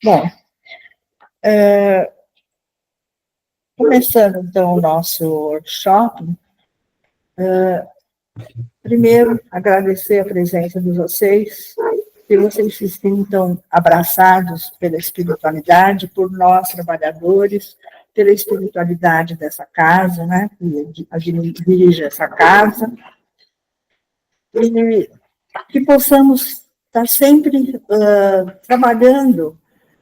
Bom, começando, então, o nosso workshop, primeiro, agradecer a presença de vocês, que vocês se sintam abraçados pela espiritualidade, por nós, trabalhadores, pela espiritualidade dessa casa, né, que dirige essa casa, e que possamos estar sempre trabalhando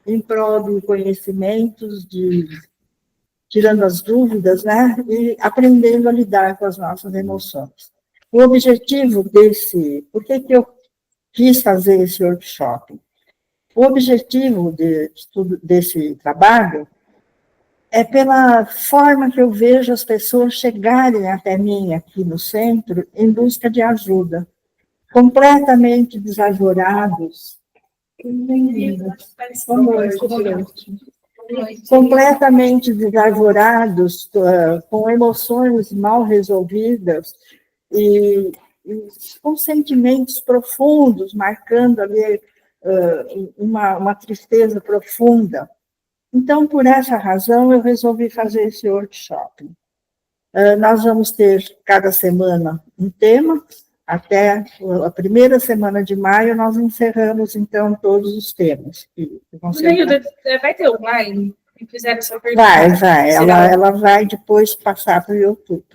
em prol de conhecimentos, tirando as dúvidas, né, e aprendendo a lidar com as nossas emoções. O objetivo por que eu quis fazer esse workshop? O objetivo desse trabalho é pela forma que eu vejo as pessoas chegarem até mim aqui no centro em busca de ajuda, completamente desajorados, completamente desajorados, com emoções mal resolvidas e com sentimentos profundos, marcando ali uma tristeza profunda. Então, por essa razão, eu resolvi fazer esse workshop. Nós vamos ter, cada semana, um tema. Até a primeira semana de maio, nós encerramos, então, todos os temas. Vai ter online? Fizeram essa pergunta. Vai. Ela vai depois passar para o YouTube.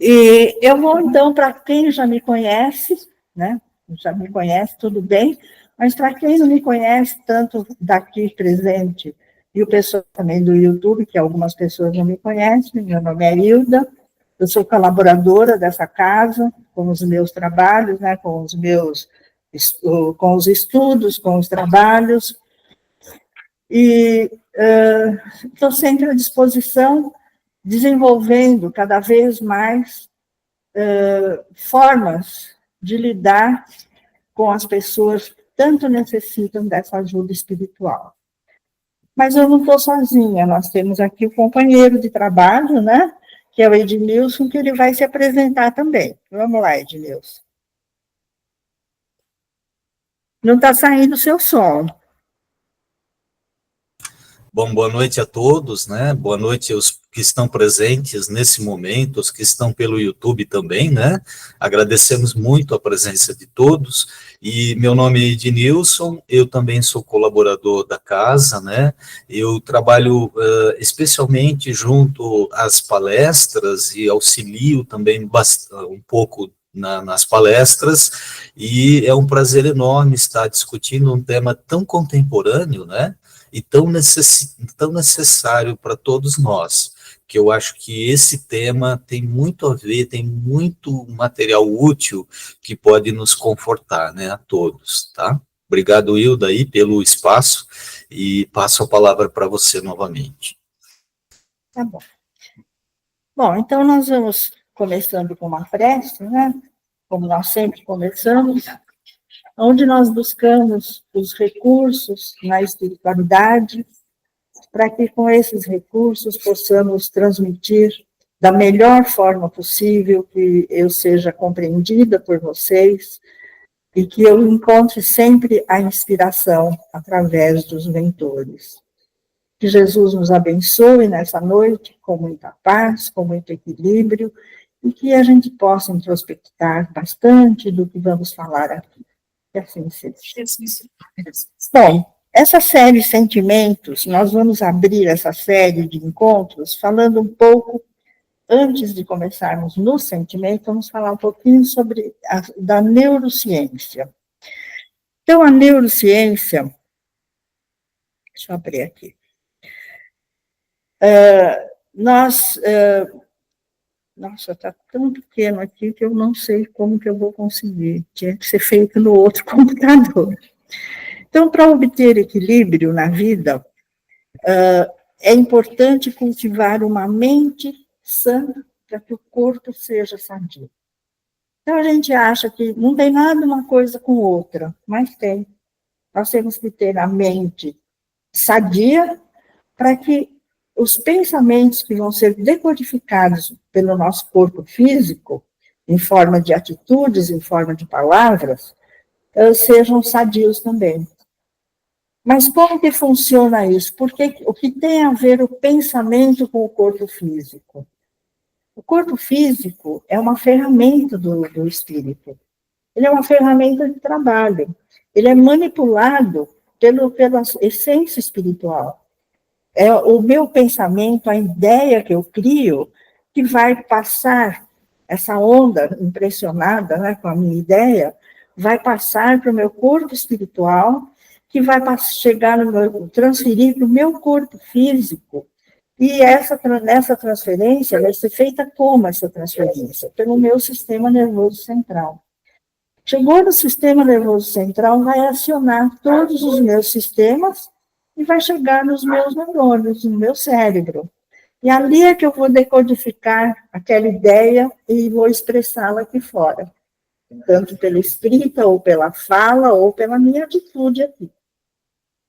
E eu vou, então, para quem já me conhece, né? Já me conhece, tudo bem, mas para quem não me conhece, tanto daqui presente e o pessoal também do YouTube, que algumas pessoas não me conhecem, meu nome é Hilda, eu sou colaboradora dessa casa, com os meus trabalhos, né, com os estudos, com os trabalhos, e estou sempre à disposição, desenvolvendo cada vez mais formas de lidar com as pessoas que tanto necessitam dessa ajuda espiritual. Mas eu não estou sozinha, nós temos aqui o companheiro de trabalho, né, que é o Ednilson, que ele vai se apresentar também. Vamos lá, Ednilson. Não está saindo o seu som. Bom, boa noite a todos, né? Boa noite aos que estão presentes nesse momento, os que estão pelo YouTube também, né? Agradecemos muito a presença de todos. E meu nome é Ednilson, eu também sou colaborador da casa, né? Eu trabalho especialmente junto às palestras e auxilio também um pouco nas palestras, e é um prazer enorme estar discutindo um tema tão contemporâneo, né? E tão necessário para todos nós, que eu acho que esse tema tem muito a ver, tem muito material útil que pode nos confortar, né, a todos, tá? Obrigado, Hilda, aí, pelo espaço, e passo a palavra para você novamente. Tá bom. Bom, então nós vamos começando com uma prece, né, como nós sempre começamos, onde nós buscamos os recursos na espiritualidade, para que com esses recursos possamos transmitir da melhor forma possível, que eu seja compreendida por vocês, e que eu encontre sempre a inspiração através dos mentores. Que Jesus nos abençoe nessa noite com muita paz, com muito equilíbrio, e que a gente possa introspectar bastante do que vamos falar aqui. Que assim seja. Bom, essa série de sentimentos, nós vamos abrir essa série de encontros falando um pouco, antes de começarmos no sentimento, vamos falar um pouquinho sobre da neurociência. Então, a neurociência, deixa eu abrir aqui, nossa, está tão pequeno aqui que eu não sei como que eu vou conseguir. Tinha que ser feito no outro computador. Então, para obter equilíbrio na vida, é importante cultivar uma mente sã para que o corpo seja sadio. Então, a gente acha que não tem nada uma coisa com outra, mas tem. Nós temos que ter a mente sadia para que os pensamentos que vão ser decodificados pelo nosso corpo físico, em forma de atitudes, em forma de palavras, sejam sadios também. Mas como que funciona isso? Porque o que tem a ver o pensamento com o corpo físico? O corpo físico é uma ferramenta do espírito. Ele é uma ferramenta de trabalho. Ele é manipulado pela essência espiritual. É o meu pensamento, a ideia que eu crio, que vai passar essa onda impressionada, né, com a minha ideia, vai passar para o meu corpo espiritual, que vai chegar transferir para o meu corpo físico. E nessa transferência vai ser feita como essa transferência? Pelo meu sistema nervoso central. Chegou no sistema nervoso central, vai acionar todos os meus sistemas e vai chegar nos meus neurônios, no meu cérebro. E ali é que eu vou decodificar aquela ideia e vou expressá-la aqui fora, tanto pela escrita, ou pela fala, ou pela minha atitude aqui.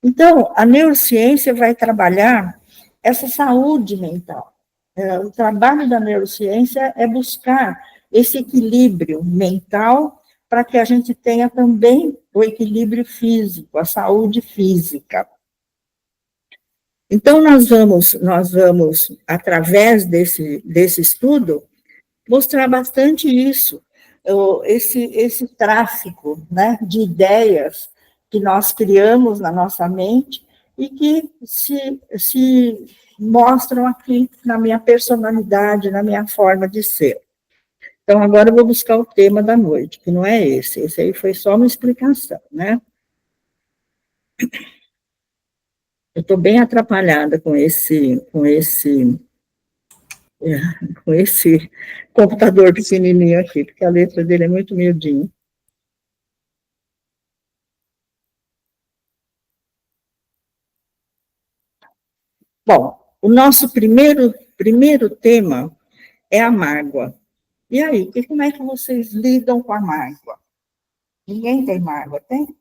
Então, a neurociência vai trabalhar essa saúde mental. O trabalho da neurociência é buscar esse equilíbrio mental para que a gente tenha também o equilíbrio físico, a saúde física. Então, nós vamos através desse estudo, mostrar bastante isso, esse tráfico, né, de ideias que nós criamos na nossa mente e que se mostram aqui na minha personalidade, na minha forma de ser. Então, agora eu vou buscar o tema da noite, que não é esse aí foi só uma explicação, né? Eu estou bem atrapalhada com esse computador pequenininho aqui, porque a letra dele é muito miudinha. Bom, o nosso primeiro tema é a mágoa. E aí, como é que vocês lidam com a mágoa? Ninguém tem mágoa, tem?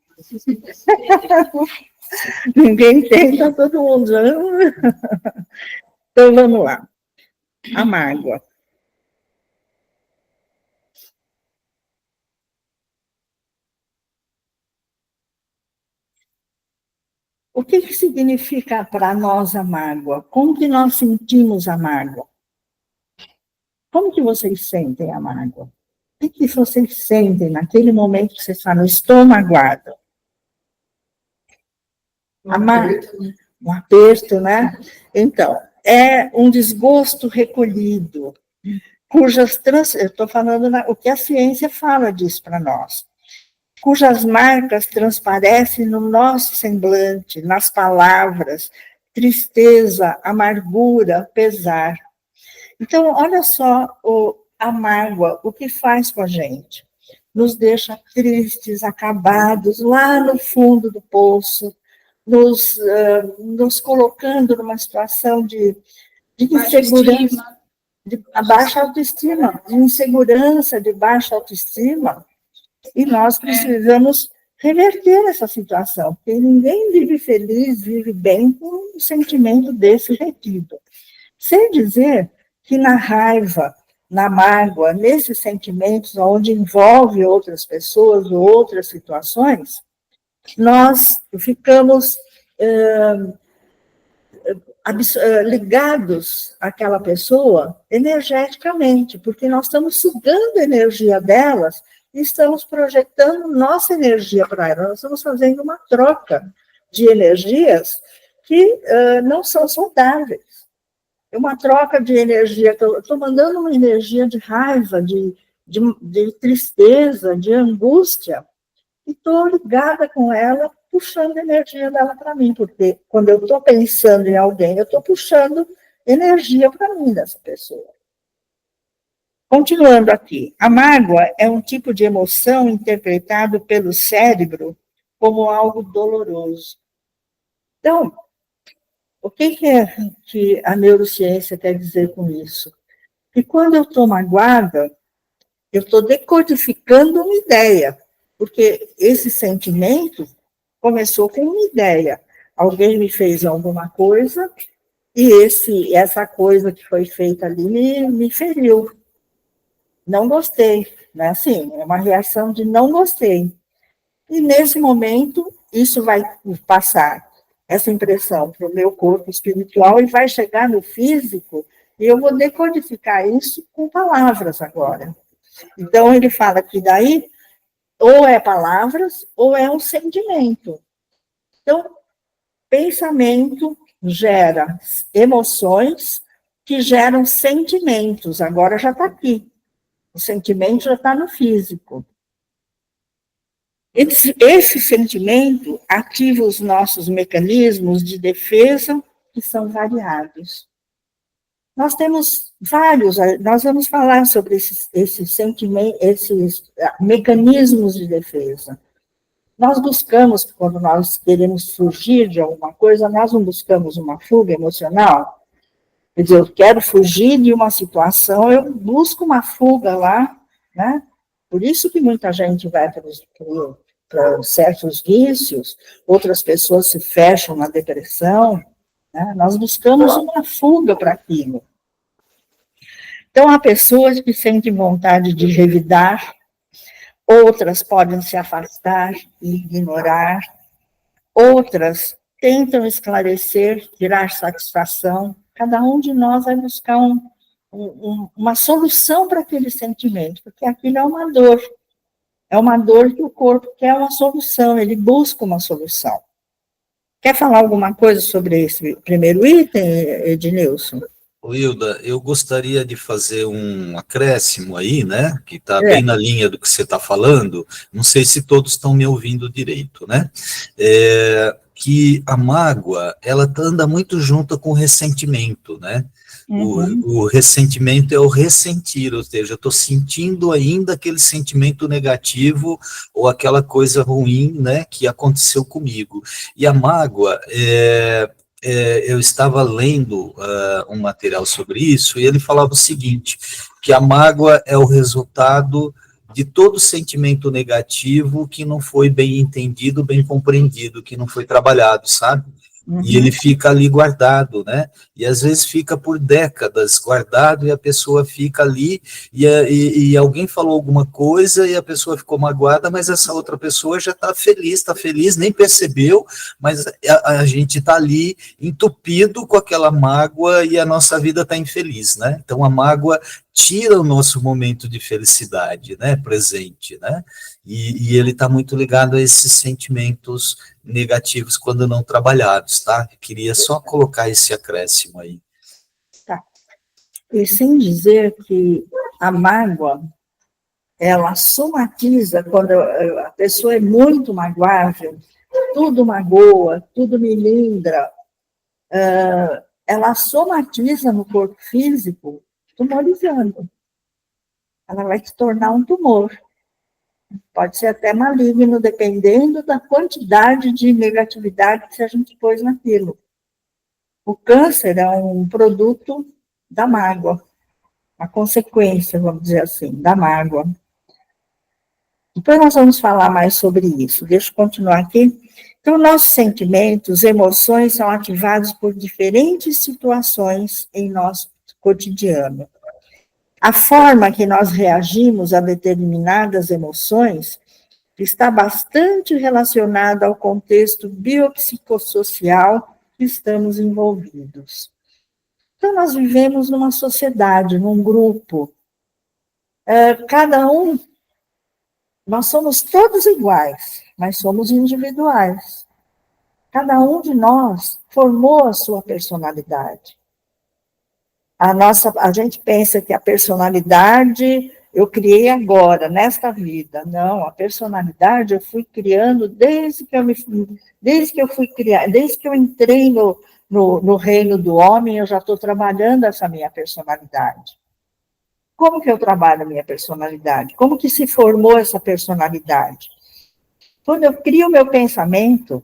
Ninguém tem, está todo mundo. Então, vamos lá. A mágoa. O que significa para nós a mágoa? Como que nós sentimos a mágoa? Como que vocês sentem a mágoa? O que vocês sentem naquele momento que vocês falam, estou magoado? Um aperto, né? Então, é um desgosto recolhido, eu estou falando o que a ciência fala disso para nós, cujas marcas transparecem no nosso semblante, nas palavras, tristeza, amargura, pesar. Então, olha só a mágoa, o que faz com a gente. Nos deixa tristes, acabados, lá no fundo do poço, nos colocando numa situação de insegurança, de baixa autoestima, de insegurança, de baixa autoestima, e nós precisamos reverter essa situação, porque ninguém vive feliz, vive bem com um sentimento desse retido. Sem dizer que na raiva, na mágoa, nesses sentimentos onde envolve outras pessoas ou outras situações, nós ficamos ligados àquela pessoa energeticamente, porque nós estamos sugando a energia delas e estamos projetando nossa energia para elas. Nós estamos fazendo uma troca de energias que não são saudáveis. É uma troca de energia, estou mandando uma energia de raiva, de tristeza, de angústia, e estou ligada com ela, puxando a energia dela para mim, porque quando eu estou pensando em alguém, eu estou puxando energia para mim dessa pessoa. Continuando aqui, a mágoa é um tipo de emoção interpretado pelo cérebro como algo doloroso. Então, o que a neurociência quer dizer com isso? Que quando eu estou magoada, eu estou decodificando uma ideia, porque esse sentimento começou com uma ideia. Alguém me fez alguma coisa e essa coisa que foi feita ali me feriu. Não gostei, né? Assim, é uma reação de não gostei. E nesse momento isso vai passar essa impressão para o meu corpo espiritual e vai chegar no físico, e eu vou decodificar isso com palavras agora. Então, ele fala que daí, ou é palavras, ou é um sentimento. Então, pensamento gera emoções, que geram sentimentos, agora já está aqui. O sentimento já está no físico. Esse sentimento ativa os nossos mecanismos de defesa, que são variados. Nós temos vários, nós vamos falar sobre esses mecanismos de defesa. Nós buscamos, quando nós queremos fugir de alguma coisa, nós não buscamos uma fuga emocional. Quer dizer, eu quero fugir de uma situação, eu busco uma fuga lá, né? Por isso que muita gente vai para certos vícios, outras pessoas se fecham na depressão, né? Nós buscamos uma fuga para aquilo. Então, há pessoas que sentem vontade de revidar, outras podem se afastar e ignorar, outras tentam esclarecer, tirar satisfação. Cada um de nós vai buscar uma solução para aquele sentimento, porque aquilo é uma dor. É uma dor que o corpo quer uma solução, ele busca uma solução. Quer falar alguma coisa sobre esse primeiro item, Ednilson? Hilda, eu gostaria de fazer um acréscimo aí, né, que está bem na linha do que você está falando, não sei se todos estão me ouvindo direito, né, que a mágoa, ela anda muito junto com o ressentimento, né, o ressentimento é o ressentir, ou seja, eu estou sentindo ainda aquele sentimento negativo ou aquela coisa ruim, né, que aconteceu comigo, e a mágoa eu estava lendo um material sobre isso, e ele falava o seguinte, que a mágoa é o resultado de todo sentimento negativo que não foi bem entendido, bem compreendido, que não foi trabalhado, sabe? E ele fica ali guardado, né? E às vezes fica por décadas guardado e a pessoa fica ali e alguém falou alguma coisa e a pessoa ficou magoada, mas essa outra pessoa já está feliz, nem percebeu, mas a gente está ali entupido com aquela mágoa e a nossa vida está infeliz, né? Então a mágoa tira o nosso momento de felicidade, né? Presente, né? E ele está muito ligado a esses sentimentos negativos quando não trabalhados, tá? Eu queria só colocar esse acréscimo aí. Tá. E sem dizer que a mágoa, ela somatiza, quando a pessoa é muito magoável, tudo magoa, tudo melindra, ela somatiza no corpo físico, tumorizando. Ela vai se tornar um tumor. Pode ser até maligno, dependendo da quantidade de negatividade que a gente pôs naquilo. O câncer é um produto da mágoa, uma consequência, vamos dizer assim, da mágoa. Depois nós vamos falar mais sobre isso. Deixa eu continuar aqui. Então, nossos sentimentos, emoções são ativados por diferentes situações em nosso cotidiano. A forma que nós reagimos a determinadas emoções está bastante relacionada ao contexto biopsicossocial que estamos envolvidos. Então, nós vivemos numa sociedade, num grupo. Cada um, nós somos todos iguais, mas somos individuais. Cada um de nós formou a sua personalidade. A gente pensa que a personalidade eu criei agora, nesta vida. Não, a personalidade eu fui criando desde que eu entrei no reino do homem, eu já estou trabalhando essa minha personalidade. Como que eu trabalho a minha personalidade? Como que se formou essa personalidade? Quando eu crio o meu pensamento,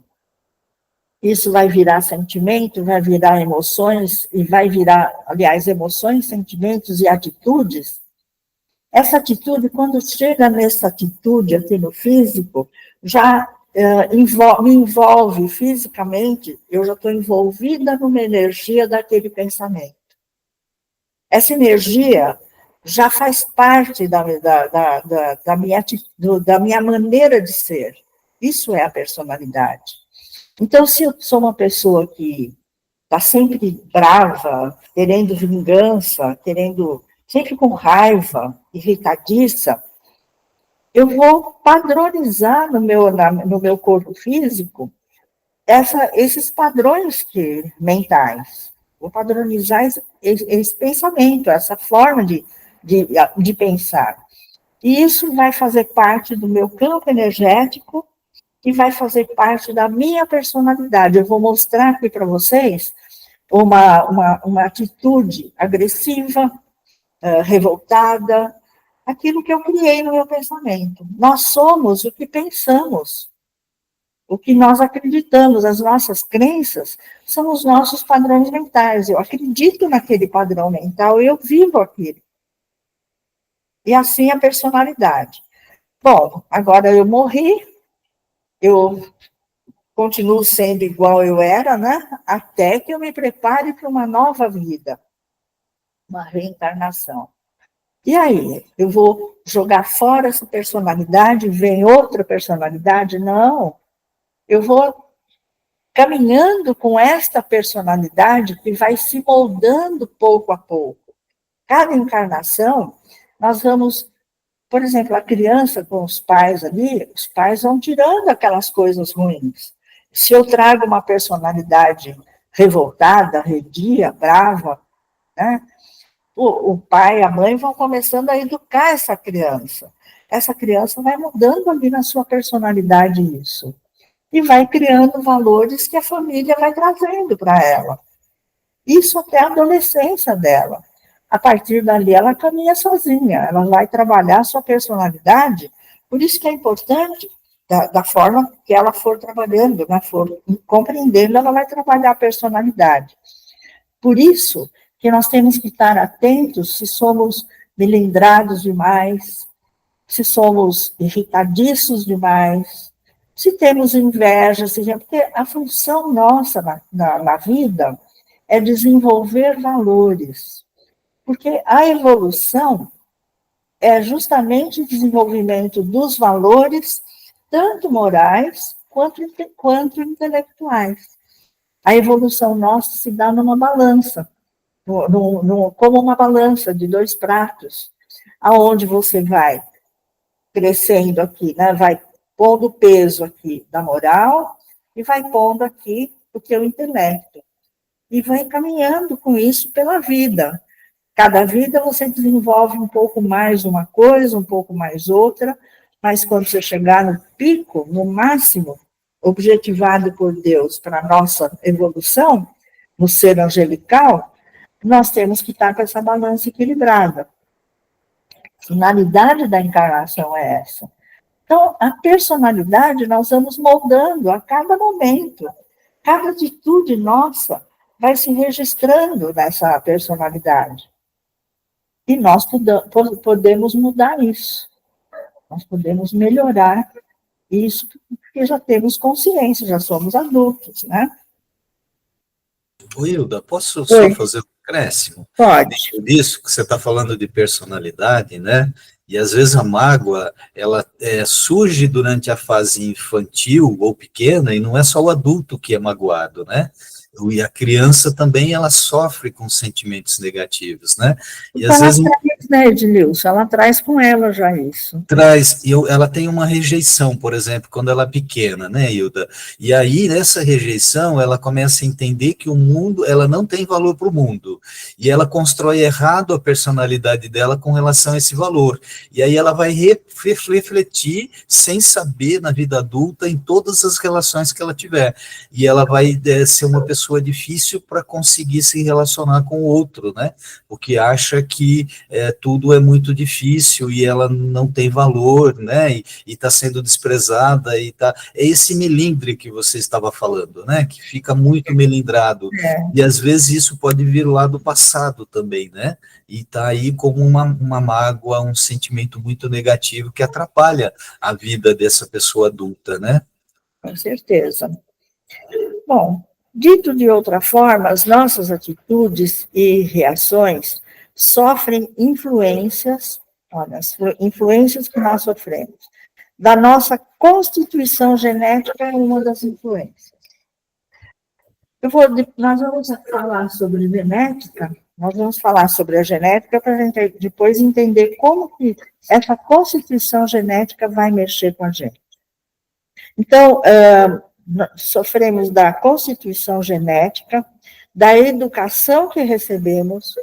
isso vai virar sentimento, vai virar emoções, e vai virar, aliás, emoções, sentimentos e atitudes. Essa atitude, quando chega nessa atitude aqui no físico, já me envolve fisicamente, eu já estou envolvida numa energia daquele pensamento. Essa energia já faz parte da minha maneira de ser. Isso é a personalidade. Então, se eu sou uma pessoa que está sempre brava, querendo vingança, sempre com raiva, irritadiça, eu vou padronizar no meu corpo físico esses padrões mentais. Vou padronizar esse pensamento, essa forma de pensar. E isso vai fazer parte do meu campo energético e vai fazer parte da minha personalidade. Eu vou mostrar aqui para vocês uma atitude agressiva, revoltada, aquilo que eu criei no meu pensamento. Nós somos o que pensamos, o que nós acreditamos, as nossas crenças são os nossos padrões mentais. Eu acredito naquele padrão mental e eu vivo aquilo. E assim a personalidade. Bom, agora eu morri, eu continuo sendo igual eu era, né? Até que eu me prepare para uma nova vida, uma reencarnação. E aí, eu vou jogar fora essa personalidade, vem outra personalidade? Não. Eu vou caminhando com esta personalidade que vai se moldando pouco a pouco. Cada encarnação, nós vamos, por exemplo, a criança com os pais ali, os pais vão tirando aquelas coisas ruins. Se eu trago uma personalidade revoltada, arredia, brava, né? O pai e a mãe vão começando a educar essa criança. Essa criança vai mudando ali na sua personalidade isso. E vai criando valores que a família vai trazendo para ela. Isso até a adolescência dela. A partir dali, ela caminha sozinha, ela vai trabalhar a sua personalidade. Por isso que é importante, da forma que ela for trabalhando, né, for compreendendo, ela vai trabalhar a personalidade. Por isso que nós temos que estar atentos se somos melindrados demais, se somos irritadiços demais, se temos inveja, porque a função nossa na vida é desenvolver valores. Porque a evolução é justamente o desenvolvimento dos valores, tanto morais quanto intelectuais. A evolução nossa se dá numa balança, como uma balança de 2 pratos, aonde você vai crescendo aqui, né? Vai pondo peso aqui da moral e vai pondo aqui o teu intelecto. E vai caminhando com isso pela vida. Cada vida você desenvolve um pouco mais uma coisa, um pouco mais outra, mas quando você chegar no pico, no máximo, objetivado por Deus para a nossa evolução, no ser angelical, nós temos que estar com essa balança equilibrada. A finalidade da encarnação é essa. Então, a personalidade nós vamos moldando a cada momento. Cada atitude nossa vai se registrando nessa personalidade. E nós podemos mudar isso. Nós podemos melhorar isso, porque já temos consciência, já somos adultos, né? Ô, Hilda, posso só fazer um acréscimo? Pode. Isso que você está falando de personalidade, né? E às vezes a mágoa, ela surge durante a fase infantil ou pequena, e não é só o adulto que é magoado, né? E a criança também, ela sofre com sentimentos negativos, né? E às vezes... traz, né, Edilson? Ela traz com ela já isso. Traz, ela tem uma rejeição, por exemplo, quando ela é pequena, né, Hilda? E aí, nessa rejeição, ela começa a entender que o mundo, ela não tem valor para o mundo. E ela constrói errado a personalidade dela com relação a esse valor. E aí ela vai refletir, sem saber, na vida adulta, em todas as relações que ela tiver. E ela vai ser uma pessoa difícil para conseguir se relacionar com o outro, né? Porque acha que tudo é muito difícil e ela não tem valor, né? E está sendo desprezada e tá. É esse melindre que você estava falando, né? Que fica muito melindrado. E às vezes isso pode vir lá do passado também, né? E está aí como uma mágoa, um sentimento muito negativo que atrapalha a vida dessa pessoa adulta, né? Com certeza. Bom, dito de outra forma, as nossas atitudes e reações sofrem influências, olha, as influências que nós sofremos da nossa constituição genética é uma das influências. Nós vamos falar sobre genética, nós vamos falar sobre a genética para a gente depois entender como que essa constituição genética vai mexer com a gente. Então, sofremos da constituição genética, da educação que recebemos,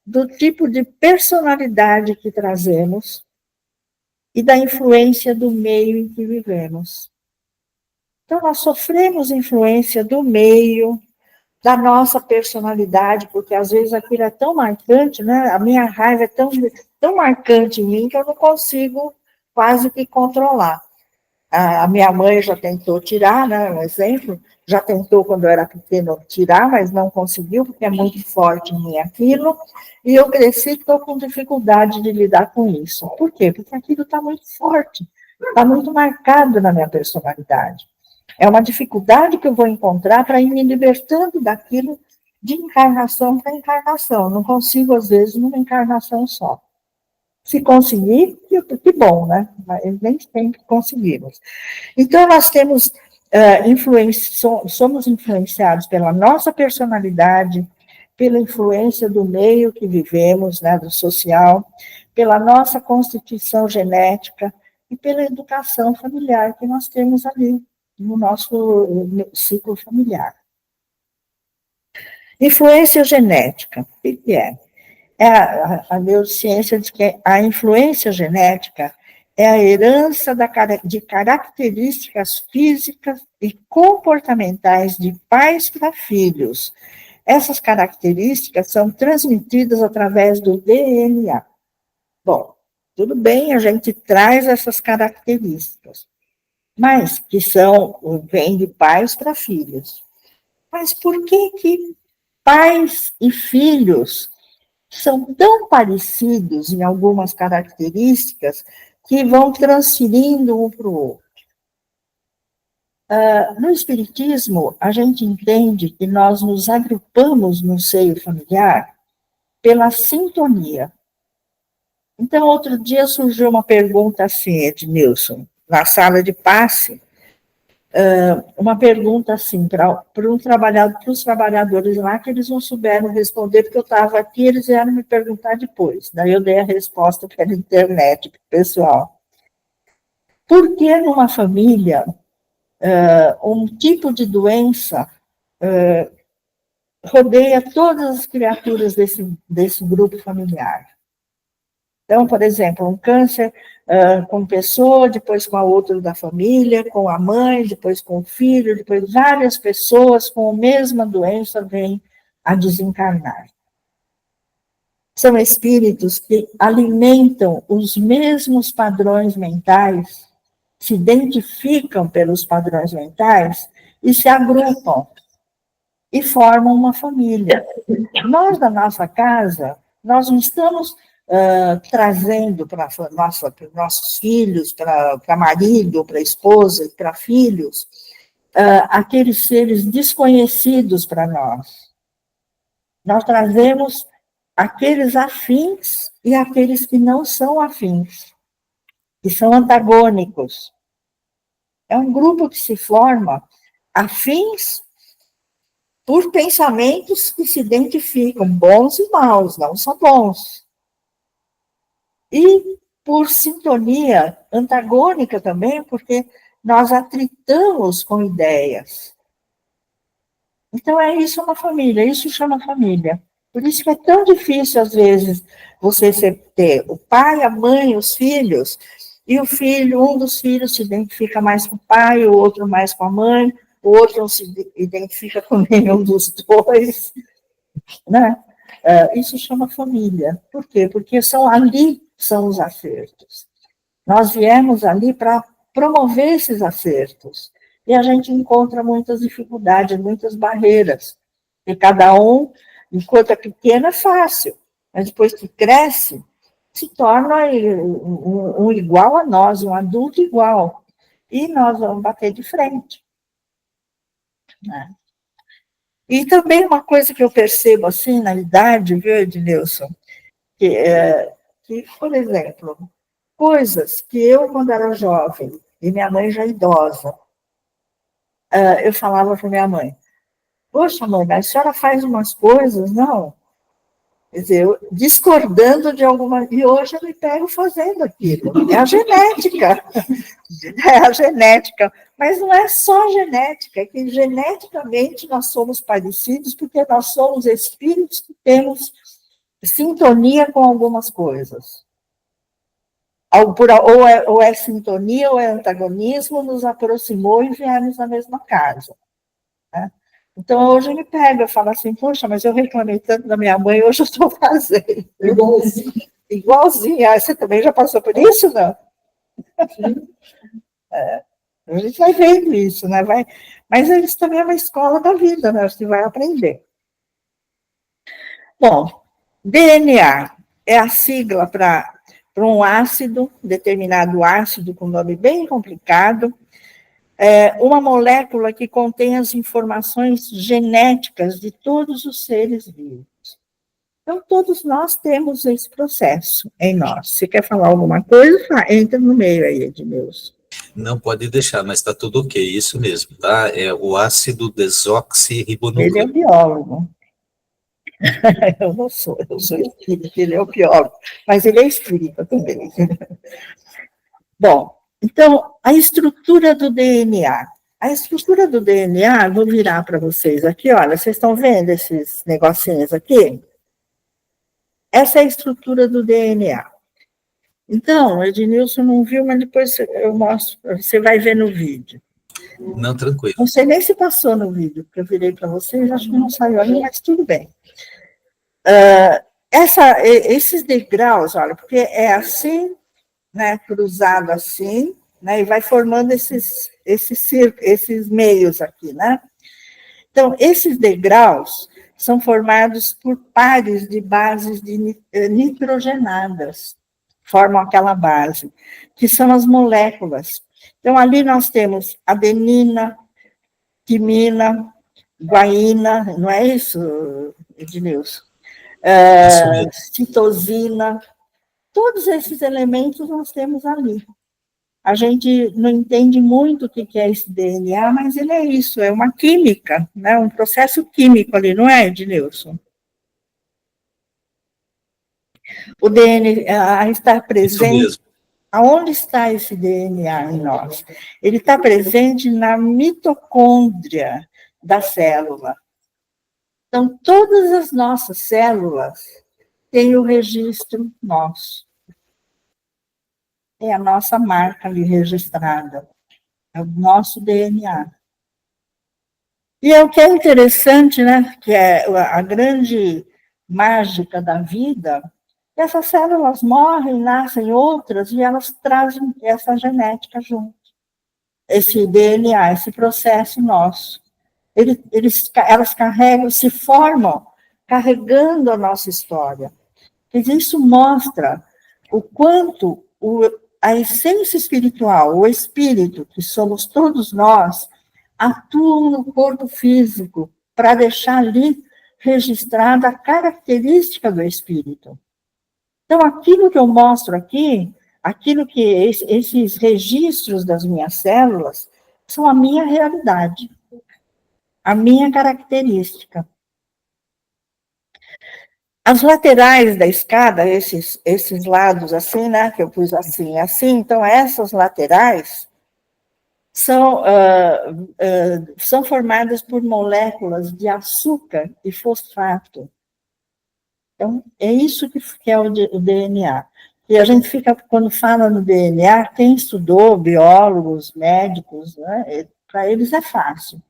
do tipo de personalidade que trazemos e da influência do meio em que vivemos. Então, nós sofremos influência do meio, da nossa personalidade, porque às vezes aquilo é tão marcante, né? A minha raiva é tão marcante em mim que eu não consigo quase que controlar. A minha mãe já tentou tirar, né? Um exemplo, já tentou quando eu era pequena tirar, mas não conseguiu, porque é muito forte em mim aquilo, e eu cresci e estou com dificuldade de lidar com isso. Por quê? Porque aquilo está muito forte, está muito marcado na minha personalidade. É uma dificuldade que eu vou encontrar para ir me libertando daquilo de encarnação para encarnação. Não consigo, às vezes, numa encarnação só. Se conseguir, que bom, né? Mas nem sempre conseguimos. Então, nós temos somos influenciados pela nossa personalidade, pela influência do meio que vivemos, né, do social, pela nossa constituição genética e pela educação familiar que nós temos ali no nosso ciclo familiar. Influência genética, o que é? A neurociência diz que a influência genética é a herança de características físicas e comportamentais de pais para filhos. Essas características são transmitidas através do DNA. Bom, tudo bem, a gente traz essas características, mas que vêm de pais para filhos. Mas por que pais e filhos são tão parecidos em algumas características que vão transferindo um para o outro? No Espiritismo, a gente entende que nós nos agrupamos no seio familiar pela sintonia. Então, outro dia surgiu uma pergunta assim, Edmilson, na sala de passe, uma pergunta assim, para os trabalhadores lá, que eles não souberam responder, porque eu estava aqui, eles vieram me perguntar depois. Daí eu dei a resposta pela internet para o pessoal. Por que numa família, um tipo de doença rodeia todas as criaturas desse grupo familiar? Então, por exemplo, um câncer com pessoa, depois com a outra da família, com a mãe, depois com o filho, depois várias pessoas com a mesma doença vêm a desencarnar. São espíritos que alimentam os mesmos padrões mentais, se identificam pelos padrões mentais e se agrupam e formam uma família. Nós, da nossa casa, nós não estamos trazendo para nossos filhos, para marido, para esposa, para filhos, aqueles seres desconhecidos para nós. Nós trazemos aqueles afins e aqueles que não são afins, que são antagônicos. É um grupo que se forma afins por pensamentos que se identificam, bons e maus, não são bons. E por sintonia antagônica também, porque nós atritamos com ideias. Então, é isso uma família, isso chama família. Por isso que é tão difícil, às vezes, você ter o pai, a mãe, os filhos, e o filho, um dos filhos se identifica mais com o pai, o outro mais com a mãe, o outro não se identifica com nenhum dos dois, né? Isso chama família. Por quê? Porque são os acertos. Nós viemos ali para promover esses acertos. E a gente encontra muitas dificuldades, muitas barreiras. E cada um, enquanto é pequeno, é fácil. Mas depois que cresce, se torna um igual a nós, um adulto igual. E nós vamos bater de frente. Né? E também uma coisa que eu percebo assim na idade, viu, Ednilson? Que, por exemplo, coisas que eu, quando era jovem, e minha mãe já idosa. Eu falava para minha mãe, poxa, mãe, mas a senhora faz umas coisas, não? Quer dizer, eu, discordando de alguma... E hoje eu me pego fazendo aquilo. É a genética. É a genética. Mas não é só genética, é que geneticamente nós somos parecidos porque nós somos espíritos que temos sintonia com algumas coisas. Ou é sintonia ou é antagonismo, nos aproximou e viemos na mesma casa. Né? Então, hoje ele pega, fala assim, poxa, mas eu reclamei tanto da minha mãe, hoje eu estou fazendo. Igualzinho. Igualzinho. Ah, você também já passou por isso, não? A gente vai vendo isso, né? Mas isso também é uma escola da vida, né? Você vai aprender. Bom, DNA é a sigla para um ácido, determinado ácido com nome bem complicado, uma molécula que contém as informações genéticas de todos os seres vivos. Então, todos nós temos esse processo em nós. Se quer falar alguma coisa, entra no meio aí, Edmilson. Não, pode deixar, mas está tudo ok, isso mesmo, tá? É o ácido desoxirribonucleico. Ele é o biólogo. Eu sou espírita, ele é o biólogo, mas ele é espírita também. Bom, então, a estrutura do DNA. A estrutura do DNA, vou virar para vocês aqui, olha, vocês estão vendo esses negocinhos aqui? Essa é a estrutura do DNA. Então, Ednilson não viu, mas depois eu mostro, você vai ver no vídeo. Não, tranquilo. Não sei nem se passou no vídeo, porque eu virei para vocês, acho que não saiu ali, mas tudo bem. Esses degraus, olha, porque é assim, né, cruzado assim, né, e vai formando esses meios aqui, né? Então, esses degraus são formados por pares de bases nitrogenadas, formam aquela base, que são as moléculas. Então, ali nós temos adenina, timina, guaína, não é isso, Ednilson? Citosina, todos esses elementos nós temos ali. A gente não entende muito o que é esse DNA, mas ele é isso, é uma química, né? Um processo químico ali, não é, Ednilson? O DNA está presente. Aonde está esse DNA em nós? Ele está presente na mitocôndria da célula. Então, todas as nossas células têm o registro nosso. É a nossa marca ali registrada. É o nosso DNA. E é o que é interessante, né? Que é a grande mágica da vida. Essas células morrem, nascem outras, e elas trazem essa genética junto. Esse DNA, esse processo nosso. Elas carregam, se formam, carregando a nossa história. Isso mostra o quanto a essência espiritual, o espírito, que somos todos nós, atuam no corpo físico para deixar ali registrada a característica do espírito. Então, aquilo que eu mostro aqui, aquilo que esses registros das minhas células, são a minha realidade, a minha característica. As laterais da escada, esses lados assim, né, que eu pus assim, então essas laterais são formadas por moléculas de açúcar e fosfato. Então, é isso que é o DNA. E a gente fica, quando fala no DNA, quem estudou, biólogos, médicos, né, para eles é fácil.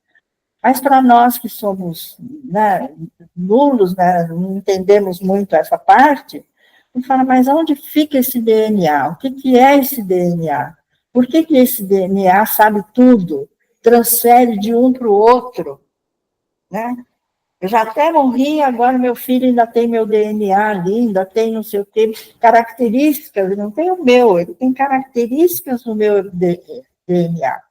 Mas para nós que somos, né, nulos, né, não entendemos muito essa parte, a gente fala, mas onde fica esse DNA? O que é esse DNA? Por que esse DNA sabe tudo? Transfere de um para o outro, né? Eu já até morri, agora meu filho ainda tem meu DNA ali, ainda tem não sei o quê, características, ele não tem o meu, ele tem características do meu DNA.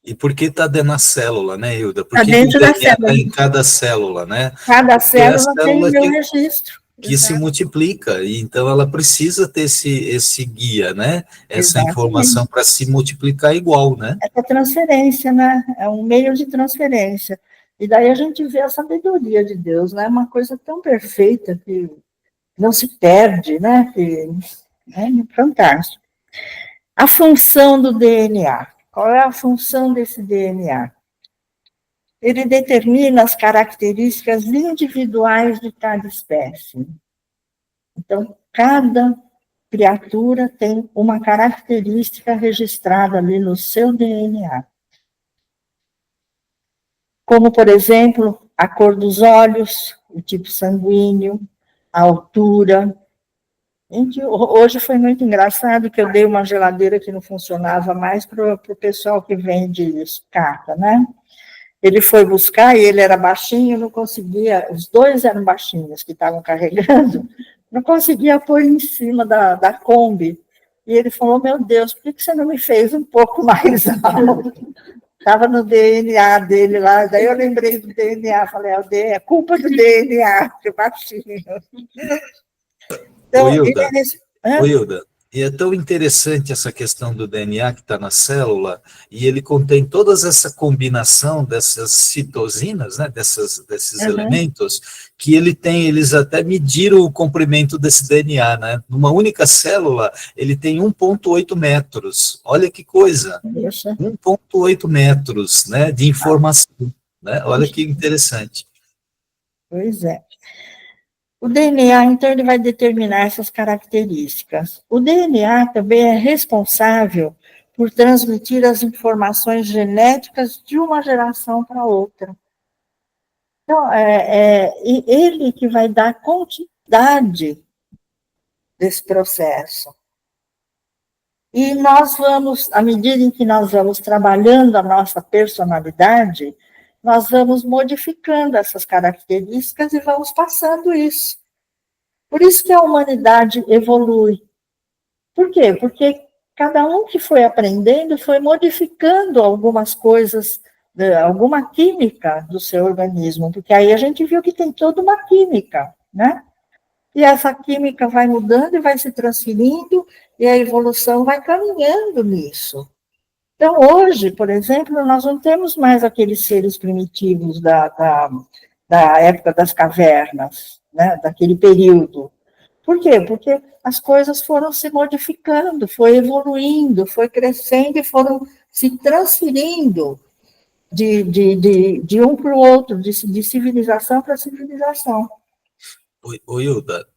E por que está dentro da célula, né, Hilda? Está dentro da célula. Está em cada célula, né? Cada célula tem o meu registro. que se multiplica, e então ela precisa ter esse guia, né? Essa Exatamente. informação para se multiplicar igual, né? Essa transferência, né? É um meio de transferência. E daí a gente vê a sabedoria de Deus, né? Uma coisa tão perfeita que não se perde, né? Que é fantástico. A função do DNA. Qual é a função desse DNA? Ele determina as características individuais de cada espécie. Então, cada criatura tem uma característica registrada ali no seu DNA. Como, por exemplo, a cor dos olhos, o tipo sanguíneo, a altura. Hoje foi muito engraçado que eu dei uma geladeira que não funcionava mais para o pessoal que vende sucata, né? Ele foi buscar e ele era baixinho, não conseguia, os dois eram baixinhos que estavam carregando, não conseguia pôr em cima da Kombi. E ele falou, meu Deus, por que você não me fez um pouco mais alto? Estava no DNA dele lá, daí eu lembrei do DNA, falei, é culpa do DNA, que baixinho. Então, Ô, Hilda, e é tão interessante essa questão do DNA que está na célula, e ele contém toda essa combinação dessas citosinas, né, desses elementos, que eles até mediram o comprimento desse DNA, né? Numa única célula, ele tem 1,8 metros. Olha que coisa! 1,8 metros, né, de informação, né? Olha que interessante. Pois é. O DNA, então, ele vai determinar essas características. O DNA também é responsável por transmitir as informações genéticas de uma geração para outra. Então, ele que vai dar continuidade desse processo. E nós vamos, à medida em que nós vamos trabalhando a nossa personalidade, nós vamos modificando essas características e vamos passando isso. Por isso que a humanidade evolui. Por quê? Porque cada um que foi aprendendo foi modificando algumas coisas, alguma química do seu organismo, porque aí a gente viu que tem toda uma química, né? E essa química vai mudando e vai se transferindo, e a evolução vai caminhando nisso. Então, hoje, por exemplo, nós não temos mais aqueles seres primitivos da época das cavernas, né, daquele período. Por quê? Porque as coisas foram se modificando, foi evoluindo, foi crescendo e foram se transferindo de um para o outro, de civilização para civilização. Ô, Hilda,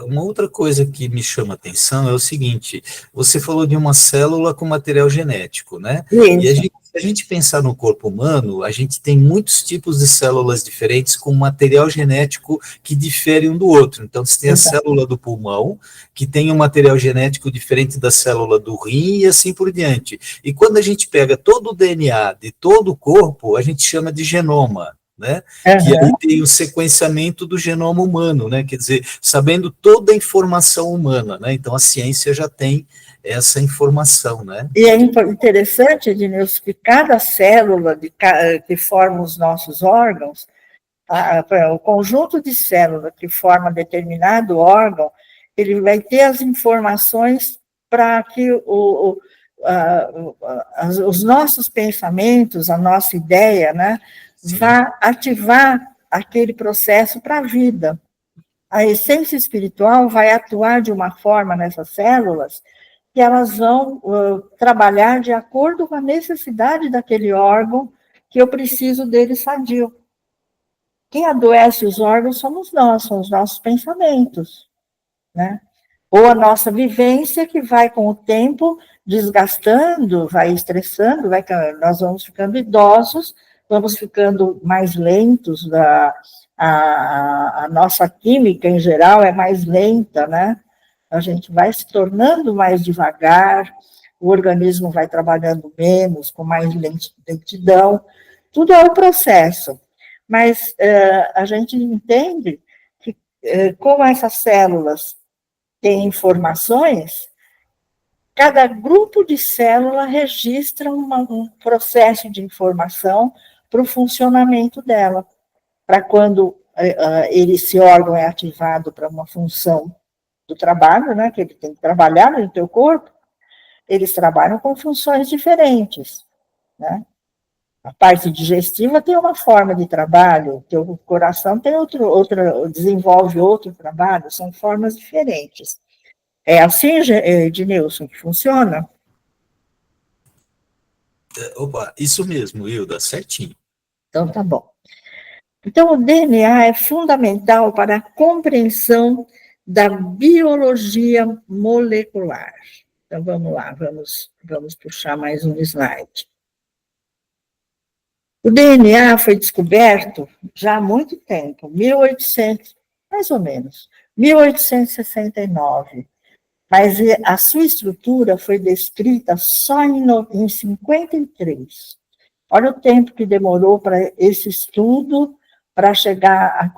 uma outra coisa que me chama a atenção é o seguinte, você falou de uma célula com material genético, né? Isso. E se a gente pensar no corpo humano, a gente tem muitos tipos de células diferentes com material genético que difere um do outro. Então, você tem a célula do pulmão, que tem um material genético diferente da célula do rim e assim por diante. E quando a gente pega todo o DNA de todo o corpo, a gente chama de genoma. Né? Que aí tem o sequenciamento do genoma humano, né? Quer dizer, sabendo toda a informação humana, né? Então a ciência já tem essa informação, né? E é interessante, Ednilson, que cada célula que forma os nossos órgãos, o conjunto de células que forma determinado órgão, ele vai ter as informações para que os nossos pensamentos, a nossa ideia, né? Vai ativar aquele processo para a vida. A essência espiritual vai atuar de uma forma nessas células que elas vão trabalhar de acordo com a necessidade daquele órgão que eu preciso dele sadio. Quem adoece os órgãos somos nós, são os nossos pensamentos, né? Ou a nossa vivência que vai com o tempo desgastando, vai estressando, nós vamos ficando idosos, vamos ficando mais lentos, a nossa química em geral é mais lenta, né? A gente vai se tornando mais devagar, o organismo vai trabalhando menos, com mais lentidão, tudo é um processo. Mas a gente entende que, como essas células têm informações, cada grupo de célula registra um processo de informação para o funcionamento dela, para quando esse órgão é ativado para uma função do trabalho, né, que ele tem que trabalhar no teu corpo, eles trabalham com funções diferentes, né? A parte digestiva tem uma forma de trabalho, o teu coração tem desenvolve outro trabalho, são formas diferentes. É assim, Ednilson, que funciona? Opa, isso mesmo, Hilda, certinho. Então, tá bom. Então, o DNA é fundamental para a compreensão da biologia molecular. Então, vamos lá, vamos puxar mais um slide. O DNA foi descoberto já há muito tempo, 1800, mais ou menos, 1869. Mas a sua estrutura foi descrita só em 53. Olha o tempo que demorou para esse estudo, para chegar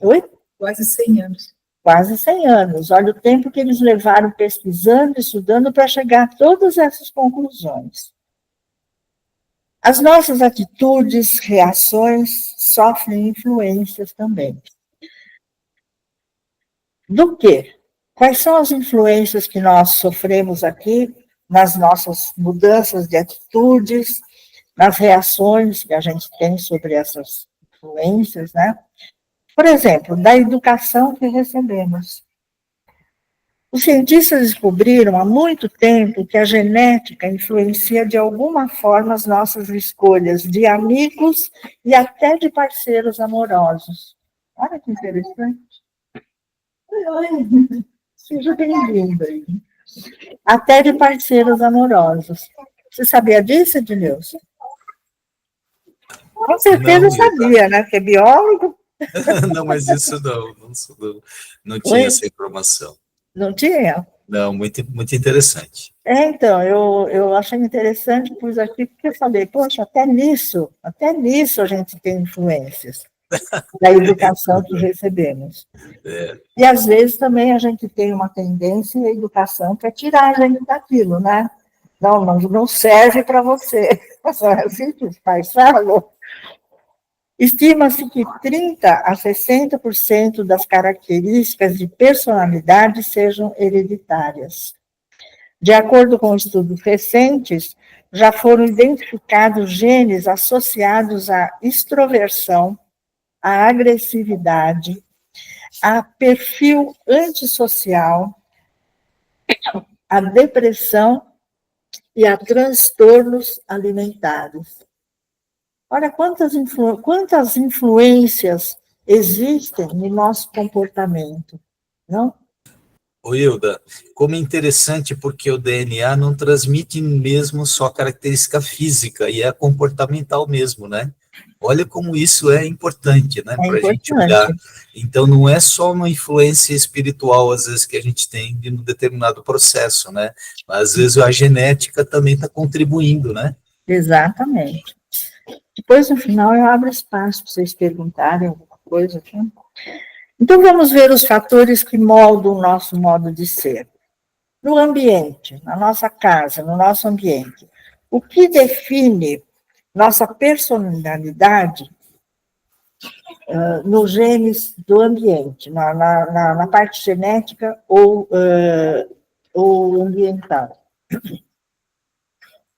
Oi? Quase 100 anos. Quase 100 anos. Olha o tempo que eles levaram pesquisando, estudando, para chegar a todas essas conclusões. As nossas atitudes, reações, sofrem influências também. Do quê? Quais são as influências que nós sofremos aqui nas nossas mudanças de atitudes, nas reações que a gente tem sobre essas influências, né? Por exemplo, da educação que recebemos. Os cientistas descobriram há muito tempo que a genética influencia de alguma forma as nossas escolhas de amigos e até de parceiros amorosos. Olha que interessante. Seja bem-vindo aí. Até de parceiros amorosos. Você sabia disso, Ednilson? Com certeza Não, sabia, né? Porque é biólogo. não, mas isso não tinha essa informação. Não tinha? Não, muito, muito interessante. Então, eu achei interessante, pus aqui, porque eu falei, poxa, até nisso a gente tem influências da educação que recebemos. E, às vezes, também a gente tem uma tendência, a educação, para tirar a gente daquilo, né? Não serve para você. Assim que os pais falam. Estima-se que 30% a 60% das características de personalidade sejam hereditárias. De acordo com estudos recentes, já foram identificados genes associados à extroversão, à agressividade, a perfil antissocial, a depressão e a transtornos alimentares. Olha quantas influências existem no nosso comportamento, não? Ô, Hilda, como é interessante porque o DNA não transmite mesmo só característica física, e é comportamental mesmo, né? Olha como isso é importante, né? Para a gente olhar. Então, não é só uma influência espiritual, às vezes, que a gente tem de um determinado processo, né? Mas, às vezes, a genética também está contribuindo, né? Exatamente. Depois, no final, eu abro espaço para vocês perguntarem alguma coisa aqui. Então, vamos ver os fatores que moldam o nosso modo de ser. No ambiente, na nossa casa, no nosso ambiente. O que define nossa personalidade nos genes do ambiente, na parte genética ou ambiental.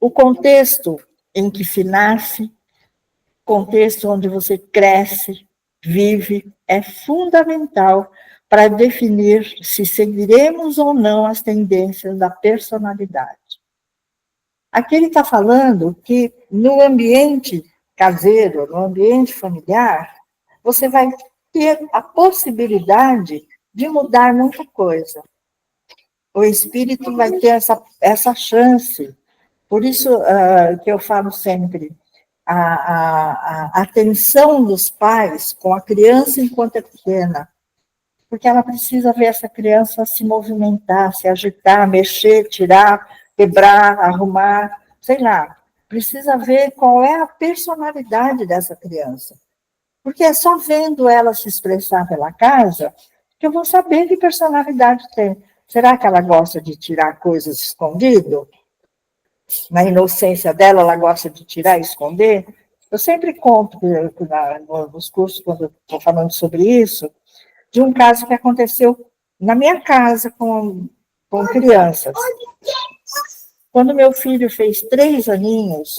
O contexto em que se nasce, contexto onde você cresce, vive, é fundamental para definir se seguiremos ou não as tendências da personalidade. Aqui ele está falando que no ambiente caseiro, no ambiente familiar, você vai ter a possibilidade de mudar muita coisa. O espírito vai ter essa chance. Por isso que eu falo sempre, a atenção dos pais com a criança enquanto é pequena, porque ela precisa ver essa criança se movimentar, se agitar, mexer, tirar, quebrar, arrumar, sei lá. Precisa ver qual é a personalidade dessa criança. Porque é só vendo ela se expressar pela casa que eu vou saber que personalidade tem. Será que ela gosta de tirar coisas escondido? Na inocência dela, ela gosta de tirar e esconder? Eu sempre conto nos cursos, quando eu estou falando sobre isso, de um caso que aconteceu na minha casa com crianças. Quando meu filho fez 3 aninhos,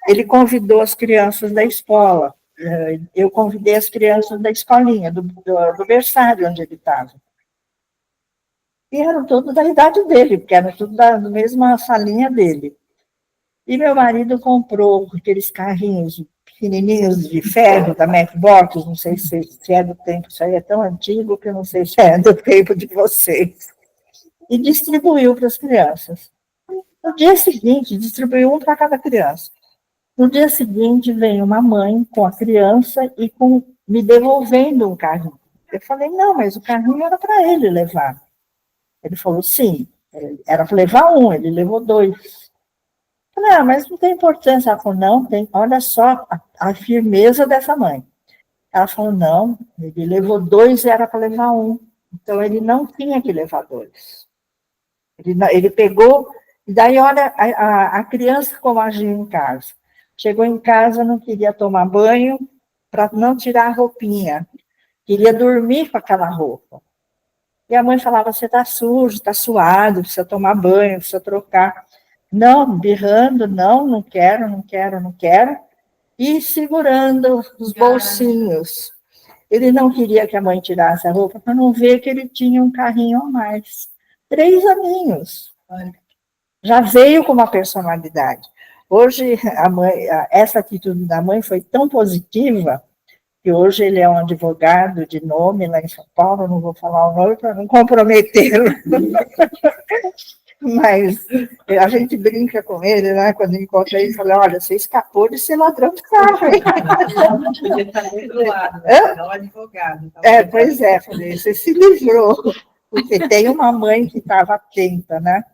ele convidou as crianças da escola. Eu convidei as crianças da escolinha, do berçário onde ele estava. E eram todos da idade dele, porque eram tudo da mesma salinha dele. E meu marido comprou aqueles carrinhos pequenininhos de ferro da Matchbox, não sei se é do tempo, isso aí é tão antigo que eu não sei se é do tempo de vocês. E distribuiu para as crianças. No dia seguinte, distribuiu um para cada criança. No dia seguinte, veio uma mãe com a criança e me devolvendo um carrinho. Eu falei, não, mas o carrinho era para ele levar. Ele falou, sim, era para levar um, ele levou 2. Eu falei, mas não tem importância. Ela falou, não, tem, olha só a firmeza dessa mãe. Ela falou, não, ele levou 2 e era para levar um. Então, ele não tinha que levar 2. Ele pegou, e daí, olha, a criança como agiu em casa. Chegou em casa, não queria tomar banho, para não tirar a roupinha. Queria dormir com aquela roupa. E a mãe falava, você está sujo, está suado, precisa tomar banho, precisa trocar. Não, berrando, não quero, não quero, não quero. E segurando os bolsinhos. Ele não queria que a mãe tirasse a roupa para não ver que ele tinha um carrinho a mais. 3 aninhos. Já veio com uma personalidade. Hoje, essa atitude da mãe foi tão positiva que hoje ele é um advogado de nome lá em São Paulo, não vou falar o nome para não comprometê-lo. Mas a gente brinca com ele, né? Quando encontra ele, fala, olha, você escapou de ser ladrão de carro. Podia estar do outro lado, né? Não advogado. Pois é, falei, você se livrou. Porque tem uma mãe que estava atenta, né?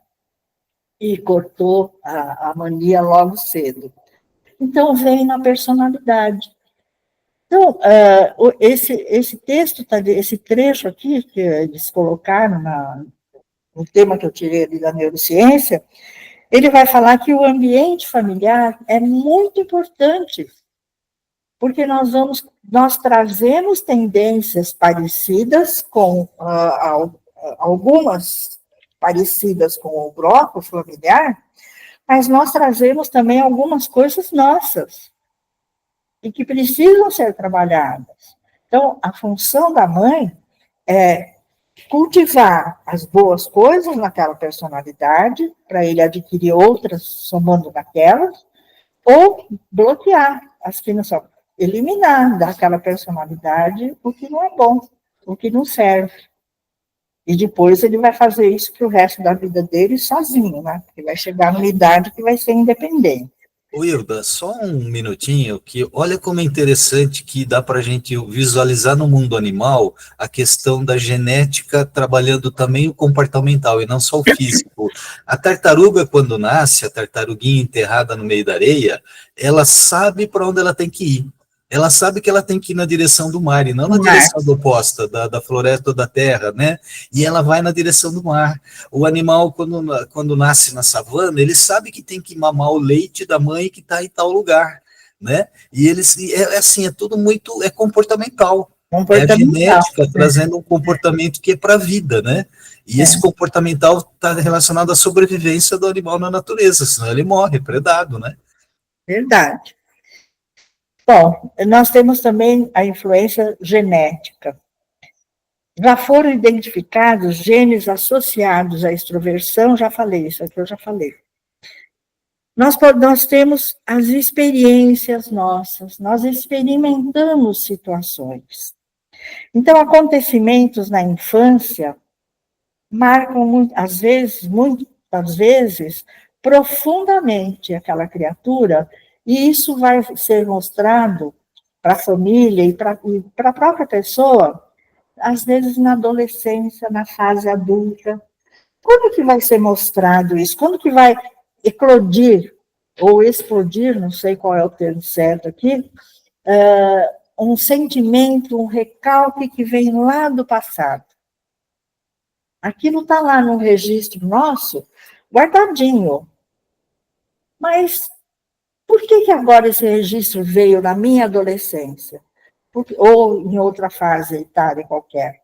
E cortou a mania logo cedo. Então, vem na personalidade. Então, esse texto, esse trecho aqui, que eles colocaram no tema que eu tirei ali da neurociência, ele vai falar que o ambiente familiar é muito importante, porque nós trazemos tendências parecidas com algumas parecidas com o bloco familiar, mas nós trazemos também algumas coisas nossas e que precisam ser trabalhadas. Então, a função da mãe é cultivar as boas coisas naquela personalidade, para ele adquirir outras somando naquelas, ou bloquear as que não são, eliminar daquela personalidade o que não é bom, o que não serve. E depois ele vai fazer isso para o resto da vida dele sozinho, né? Porque vai chegar numa idade que vai ser independente. Ô, Hilda, só um minutinho, que olha como é interessante que dá para a gente visualizar no mundo animal a questão da genética trabalhando também o comportamental e não só o físico. A tartaruga, quando nasce, a tartaruguinha enterrada no meio da areia, ela sabe para onde ela tem que ir. Ela sabe que ela tem que ir na direção do mar e não na direção oposta, da floresta ou da terra, né? E ela vai na direção do mar. O animal, quando nasce na savana, ele sabe que tem que mamar o leite da mãe que está em tal lugar, né? E assim, é tudo muito, comportamental. É a genética trazendo um comportamento que é para a vida, né? E esse comportamental está relacionado à sobrevivência do animal na natureza, senão ele morre, predado, né? Verdade. Bom, nós temos também a influência genética. Já foram identificados genes associados à extroversão, já falei, isso aqui eu já falei. Nós temos as experiências nossas, nós experimentamos situações. Então, acontecimentos na infância marcam, muitas vezes, profundamente aquela criatura, e isso vai ser mostrado para a família e para a própria pessoa, às vezes na adolescência, na fase adulta. Quando que vai ser mostrado isso? Quando que vai eclodir, ou explodir, não sei qual é o termo certo aqui, um sentimento, um recalque que vem lá do passado. Aquilo está lá no registro nosso, guardadinho. Mas Por que agora esse registro veio na minha adolescência? Ou em outra fase etária qualquer?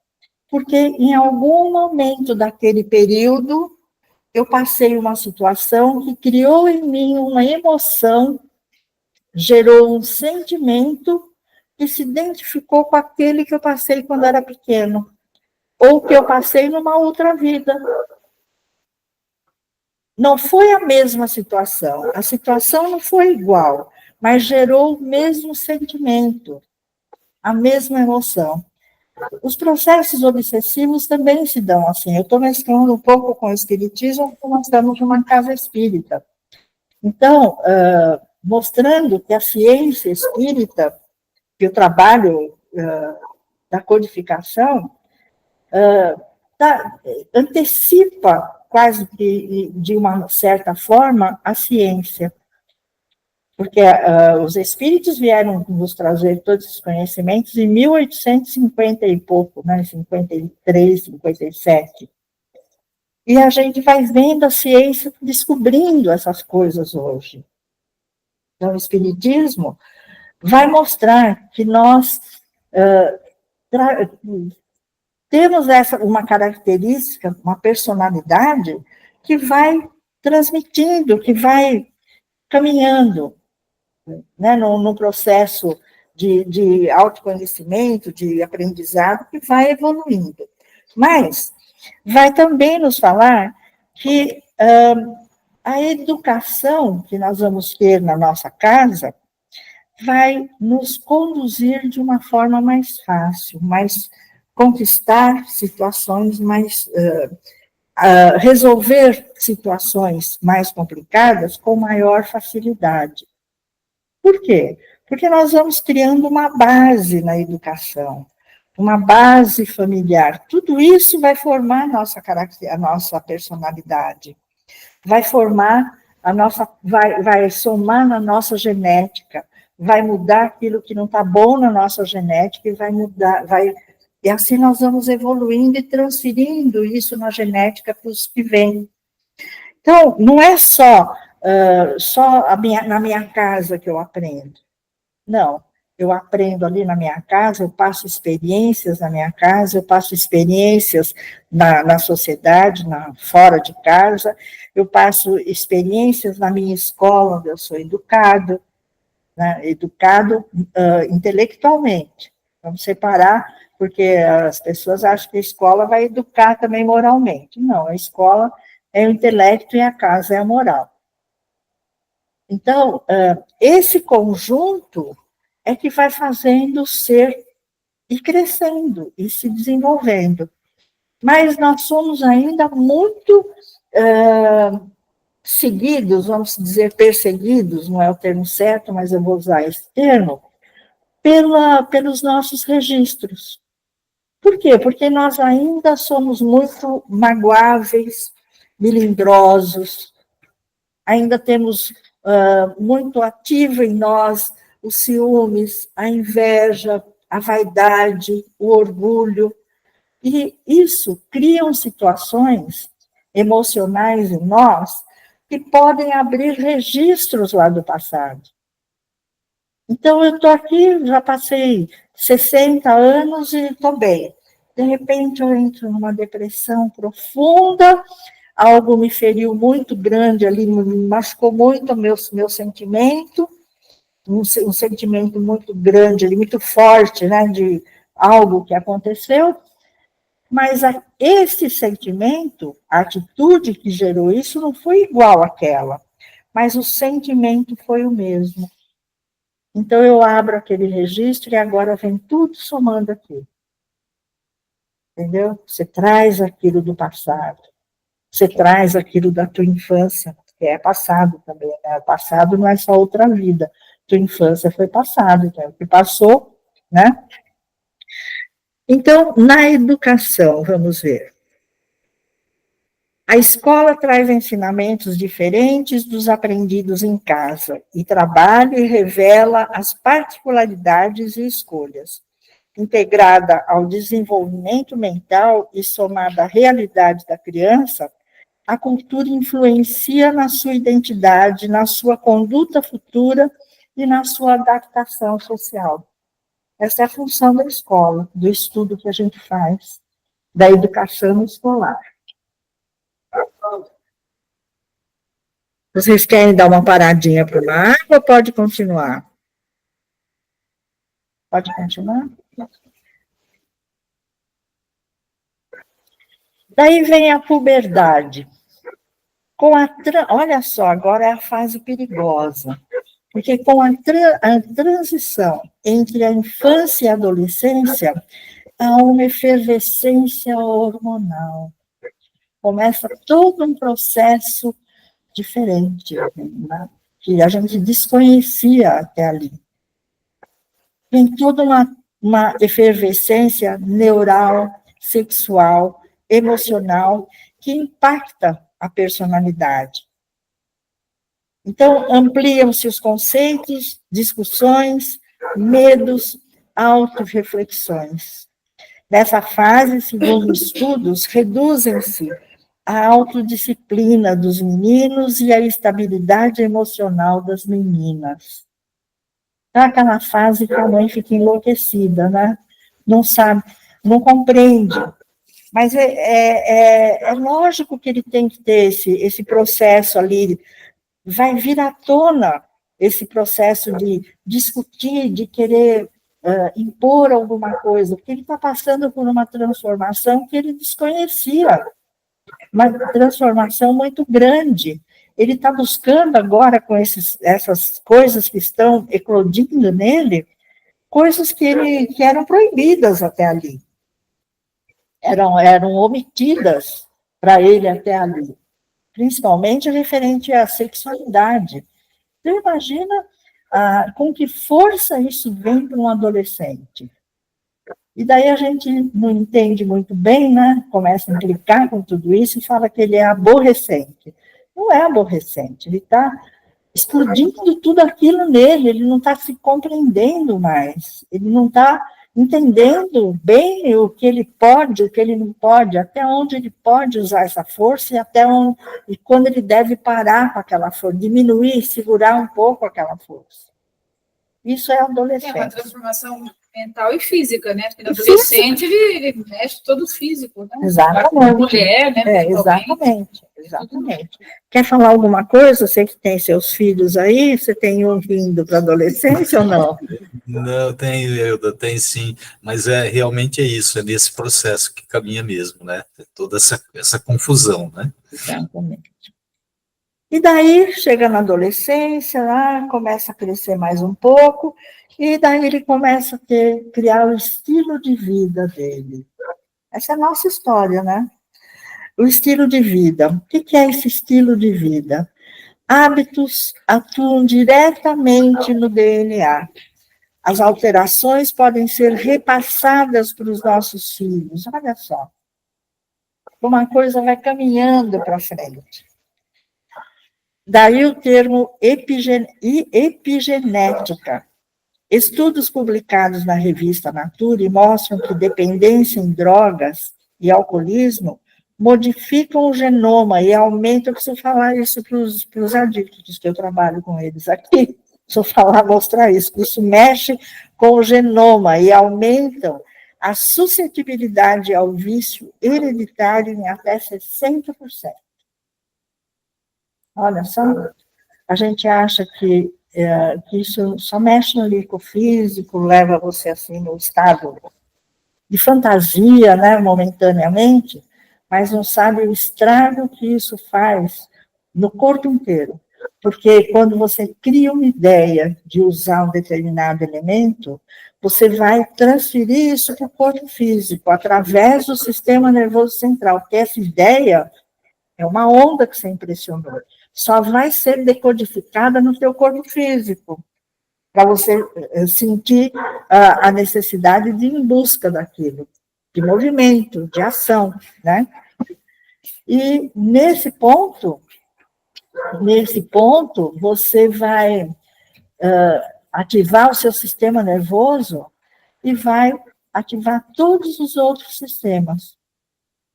Porque em algum momento daquele período, eu passei uma situação que criou em mim uma emoção, gerou um sentimento que se identificou com aquele que eu passei quando era pequeno, ou que eu passei numa outra vida. Não foi a mesma situação, a situação não foi igual, mas gerou o mesmo sentimento, a mesma emoção. Os processos obsessivos também se dão assim. Eu estou mesclando um pouco com o espiritismo, porque nós estamos numa casa espírita. Então, mostrando que a ciência espírita, que o trabalho da codificação, antecipa quase que, de uma certa forma, a ciência. Porque os espíritos vieram nos trazer todos esses conhecimentos em 1850 e pouco, né, 53, 57. E a gente vai vendo a ciência descobrindo essas coisas hoje. Então, o espiritismo vai mostrar que nós temos uma característica, uma personalidade que vai transmitindo, que vai caminhando, né, no processo de autoconhecimento, de aprendizado, que vai evoluindo. Mas vai também nos falar que a educação que nós vamos ter na nossa casa vai nos conduzir de uma forma mais fácil, mais conquistar situações mais... resolver situações mais complicadas com maior facilidade. Por quê? Porque nós vamos criando uma base na educação, uma base familiar. Tudo isso vai formar a nossa personalidade, vai formar vai somar na nossa genética, vai mudar aquilo que não está bom na nossa genética e vai mudar, e assim nós vamos evoluindo e transferindo isso na genética para os que vêm. Então, não é só na minha casa que eu aprendo. Não, eu aprendo ali na minha casa, eu passo experiências na minha casa, eu passo experiências na sociedade, fora de casa, eu passo experiências na minha escola, onde eu sou educado, né, educado intelectualmente. Vamos separar, porque as pessoas acham que a escola vai educar também moralmente. Não, a escola é o intelecto e a casa é a moral. Então, esse conjunto é que vai fazendo o ser ir crescendo e se desenvolvendo. Mas nós somos ainda muito seguidos, vamos dizer perseguidos, não é o termo certo, mas eu vou usar esse termo, pelos nossos registros. Por quê? Porque nós ainda somos muito magoáveis, melindrosos, ainda temos muito ativo em nós os ciúmes, a inveja, a vaidade, o orgulho, e isso criam situações emocionais em nós que podem abrir registros lá do passado. Então, eu estou aqui, já passei 60 anos e estou bem. De repente, eu entro numa depressão profunda, algo me feriu muito grande ali, me machucou muito o meu sentimento, um sentimento muito grande ali, muito forte, né, de algo que aconteceu, mas esse sentimento, a atitude que gerou isso não foi igual àquela, mas o sentimento foi o mesmo. Então, eu abro aquele registro e agora vem tudo somando aqui. Entendeu? Você traz aquilo do passado. Você traz aquilo da tua infância, que é passado também. Né? Passado não é só outra vida. Tua infância foi passado, então, o que passou, né? Então, na educação, vamos ver. A escola traz ensinamentos diferentes dos aprendidos em casa e trabalha e revela as particularidades e escolhas. Integrada ao desenvolvimento mental e somada à realidade da criança, a cultura influencia na sua identidade, na sua conduta futura e na sua adaptação social. Essa é a função da escola, do estudo que a gente faz, da educação escolar. Vocês querem dar uma paradinha para uma água ou pode continuar? Pode continuar? Daí vem a puberdade. Olha só, agora é a fase perigosa. Porque com a transição entre a infância e a adolescência, há uma efervescência hormonal. Começa todo um processo diferente, né, que a gente desconhecia até ali. Tem toda uma efervescência neural, sexual, emocional, que impacta a personalidade. Então, ampliam-se os conceitos, discussões, medos, autorreflexões. Nessa fase, segundo estudos, reduzem-se a autodisciplina dos meninos e a estabilidade emocional das meninas. É aquela fase que a mãe fica enlouquecida, né? Não sabe, não compreende. Mas é lógico que ele tem que ter esse processo ali. Vai vir à tona esse processo de discutir, de querer impor alguma coisa, porque ele está passando por uma transformação que ele desconhecia, uma transformação muito grande. Ele está buscando agora, com essas coisas que estão eclodindo nele, coisas que eram proibidas até ali, eram omitidas para ele até ali, principalmente referente à sexualidade. Então, imagina com que força isso vem para um adolescente. E daí a gente não entende muito bem, né? Começa a implicar com tudo isso e fala que ele é aborrecente. Não é aborrecente, ele está explodindo tudo aquilo nele, ele não está se compreendendo mais, ele não está entendendo bem o que ele pode, o que ele não pode, até onde ele pode usar essa força e quando ele deve parar com aquela força, diminuir, segurar um pouco aquela força. Isso é adolescente. É uma transformação mental e física, né? Porque no adolescente ele mexe todo o físico, né? Exatamente. Mulher, né? Exatamente. Quer falar alguma coisa? Você que tem seus filhos aí, você tem um vindo para a adolescência ou não? Não, tem sim, mas realmente é isso, é nesse processo que caminha mesmo, né? Toda essa confusão, né? Exatamente. E daí, chega na adolescência, lá, começa a crescer mais um pouco, e daí ele começa a criar o estilo de vida dele. Essa é a nossa história, né? O estilo de vida. O que é esse estilo de vida? Hábitos atuam diretamente no DNA. As alterações podem ser repassadas para os nossos filhos. Olha só. Uma coisa vai caminhando para frente. Daí o termo epigenética. Estudos publicados na revista Nature mostram que dependência em drogas e alcoolismo modificam o genoma e aumentam, eu preciso falar isso para os adictos, que eu trabalho com eles aqui, preciso mostrar isso, isso mexe com o genoma e aumentam a suscetibilidade ao vício hereditário em até 60%. Olha só, a gente acha que isso só mexe no líquido físico, leva você assim no estado de fantasia, né, momentaneamente, mas não sabe o estrago que isso faz no corpo inteiro. Porque quando você cria uma ideia de usar um determinado elemento, você vai transferir isso para o corpo físico, através do sistema nervoso central, porque essa ideia é uma onda que você impressionou. Só vai ser decodificada no teu corpo físico, para você sentir a necessidade de ir em busca daquilo, de movimento, de ação, né? E nesse ponto, você vai ativar o seu sistema nervoso e vai ativar todos os outros sistemas.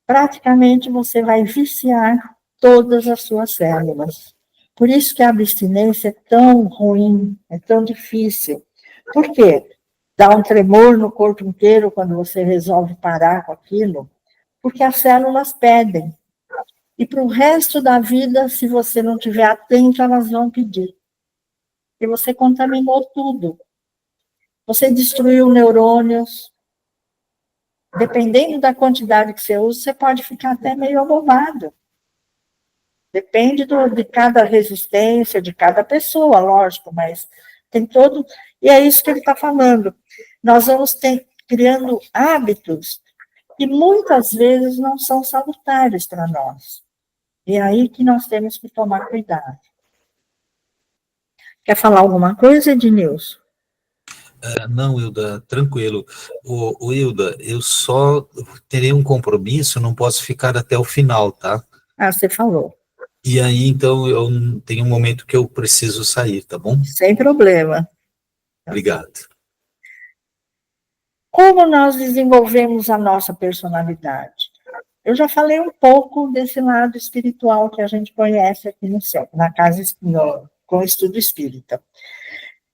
Praticamente você vai viciar todas as suas células. Por isso que a abstinência é tão ruim, é tão difícil. Por quê? Dá um tremor no corpo inteiro quando você resolve parar com aquilo, porque as células pedem. E para o resto da vida, se você não estiver atento, elas vão pedir. E você contaminou tudo. Você destruiu neurônios. Dependendo da quantidade que você usa, você pode ficar até meio abobado. Depende de cada resistência, de cada pessoa, lógico, mas tem todo... E é isso que ele está falando. Nós vamos criando hábitos que muitas vezes não são salutares para nós. E é aí que nós temos que tomar cuidado. Quer falar alguma coisa, Ednilson? Não, Hilda, tranquilo. Hilda, eu só terei um compromisso, não posso ficar até o final, tá? Ah, você falou. E aí, então, eu tenho um momento que eu preciso sair, tá bom? Sem problema. Obrigado. Como nós desenvolvemos a nossa personalidade? Eu já falei um pouco desse lado espiritual que a gente conhece aqui no céu, na casa com o estudo espírita.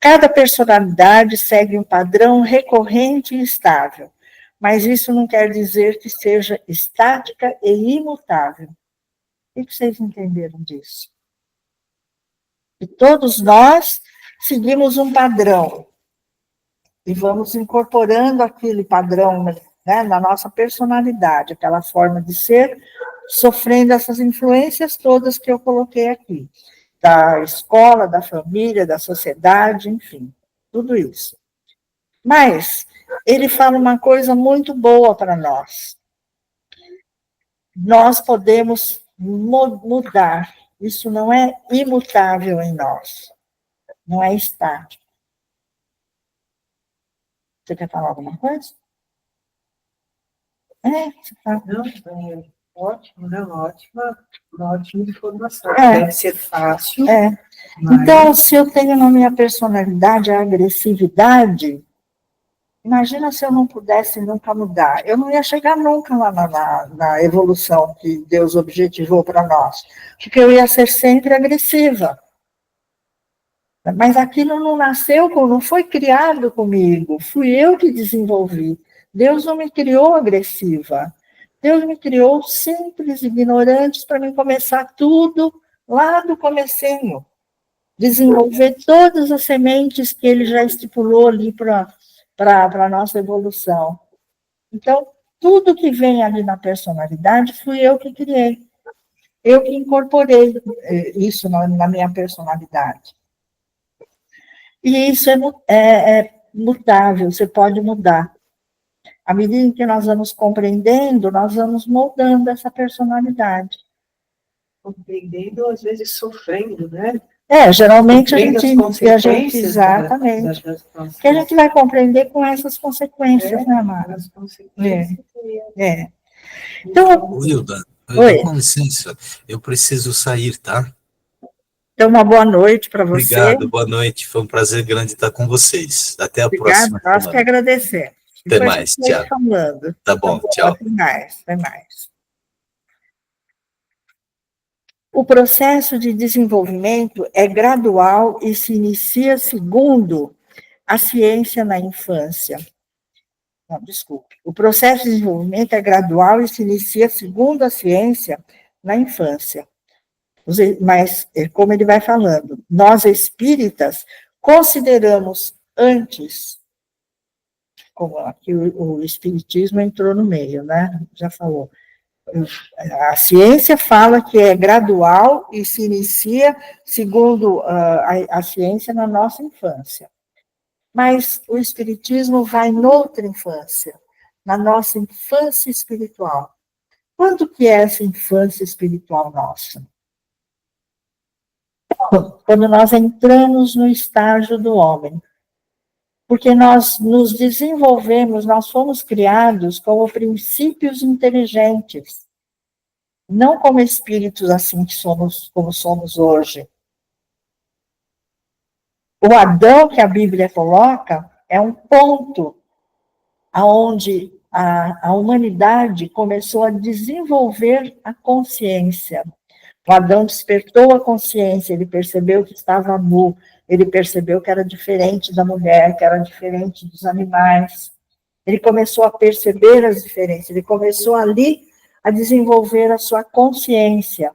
Cada personalidade segue um padrão recorrente e estável, mas isso não quer dizer que seja estática e imutável. O que vocês entenderam disso? E todos nós seguimos um padrão e vamos incorporando aquele padrão, né, na nossa personalidade, aquela forma de ser, sofrendo essas influências todas que eu coloquei aqui. Da escola, da família, da sociedade, enfim, tudo isso. Mas ele fala uma coisa muito boa para nós. Nós podemos mudar. Isso não é imutável em nós. Não é estático. Você quer falar alguma coisa? Você tá... Não, ótimo, né? Uma ótima informação. Deve ser fácil. Mas... Então, se eu tenho na minha personalidade a agressividade, imagina se eu não pudesse nunca mudar. Eu não ia chegar nunca lá na evolução que Deus objetivou para nós, porque eu ia ser sempre agressiva. Mas aquilo não nasceu, não foi criado comigo, fui eu que desenvolvi. Deus não me criou agressiva. Deus me criou simples, ignorantes, para mim começar tudo lá do comecinho. Desenvolver todas as sementes que ele já estipulou ali para a nossa evolução. Então, tudo que vem ali na personalidade, fui eu que criei. Eu que incorporei isso na minha personalidade. E isso é mutável, você pode mudar. À medida que nós vamos compreendendo, nós vamos moldando essa personalidade. Compreendendo, às vezes sofrendo, né? Geralmente a gente exatamente. Que a gente vai compreender com essas consequências, né, Mara? As consequências. Então, Hilda, com licença, eu preciso sair, tá? Então, uma boa noite para você. Obrigado, boa noite. Foi um prazer grande estar com vocês. Até a próxima semana. Nós que Até agradecemos. Depois mais, tchau. Falando. Tá bom, tchau. Até mais. O processo de desenvolvimento é gradual e se inicia segundo a ciência na infância. Não, desculpe. O processo de desenvolvimento é gradual e se inicia segundo a ciência na infância. Mas, como ele vai falando, nós espíritas consideramos antes, como aqui o espiritismo entrou no meio, né? Já falou. A ciência fala que é gradual e se inicia, segundo a ciência, na nossa infância. Mas o espiritismo vai noutra infância, na nossa infância espiritual. Quando que é essa infância espiritual nossa? Quando nós entramos no estágio do homem. Porque nós nos desenvolvemos, nós fomos criados como princípios inteligentes, não como espíritos assim que somos, como somos hoje. O Adão que a Bíblia coloca é um ponto onde a humanidade começou a desenvolver a consciência. O Adão despertou a consciência, ele percebeu que estava nu, ele percebeu que era diferente da mulher, que era diferente dos animais. Ele começou a perceber as diferenças, ele começou ali a desenvolver a sua consciência.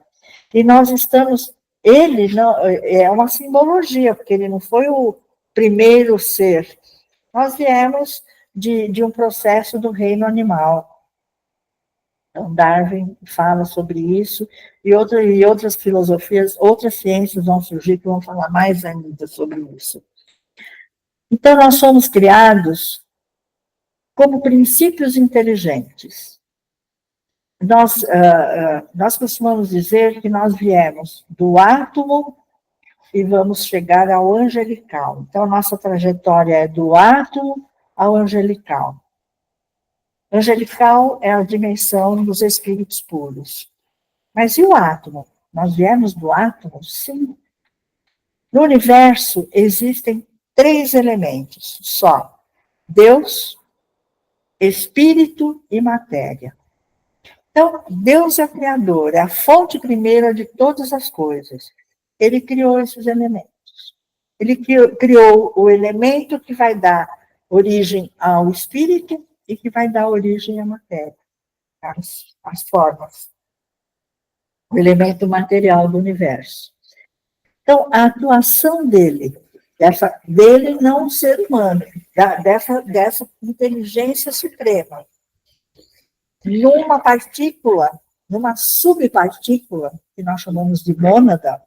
E nós estamos, ele não, é uma simbologia, porque ele não foi o primeiro ser. Nós viemos de um processo do reino animal. Então, Darwin fala sobre isso, e outras filosofias, outras ciências vão surgir que vão falar mais ainda sobre isso. Então, nós somos criados como princípios inteligentes. Nós costumamos dizer que nós viemos do átomo e vamos chegar ao angelical. Então, a nossa trajetória é do átomo ao angelical. Angelical é a dimensão dos espíritos puros. Mas e o átomo? Nós viemos do átomo? Sim. No universo existem 3 elementos só: Deus, espírito e matéria. Então, Deus é o criador, é a fonte primeira de todas as coisas. Ele criou esses elementos. Ele criou o elemento que vai dar origem ao espírito e que vai dar origem à matéria, as formas, o elemento material do universo. Então, a atuação dele não um ser humano, dessa inteligência suprema, numa partícula, numa subpartícula, que nós chamamos de mônada,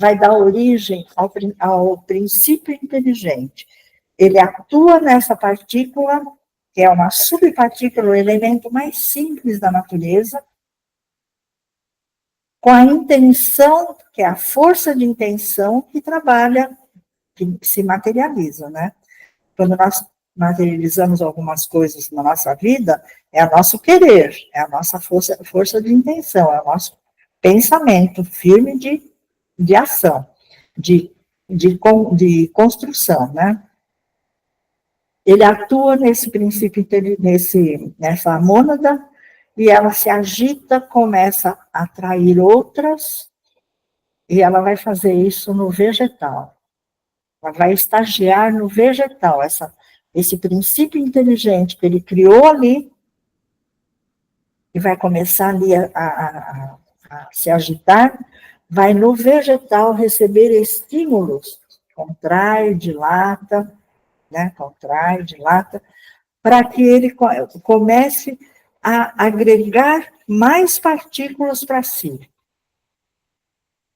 vai dar origem ao princípio inteligente. Ele atua nessa partícula, que é uma subpartícula, o elemento mais simples da natureza, com a intenção, que é a força de intenção que trabalha, que se materializa, né? Quando nós materializamos algumas coisas na nossa vida, é o nosso querer, é a nossa força de intenção, é o nosso pensamento firme de ação, de construção, né? Ele atua nesse princípio, nessa mônada, e ela se agita, começa a atrair outras, e ela vai fazer isso no vegetal. Ela vai estagiar no vegetal, esse princípio inteligente que ele criou ali, e vai começar ali a se agitar, vai no vegetal receber estímulos, contrai, dilata, né? Contrai, dilata, para que ele comece a agregar mais partículas para si,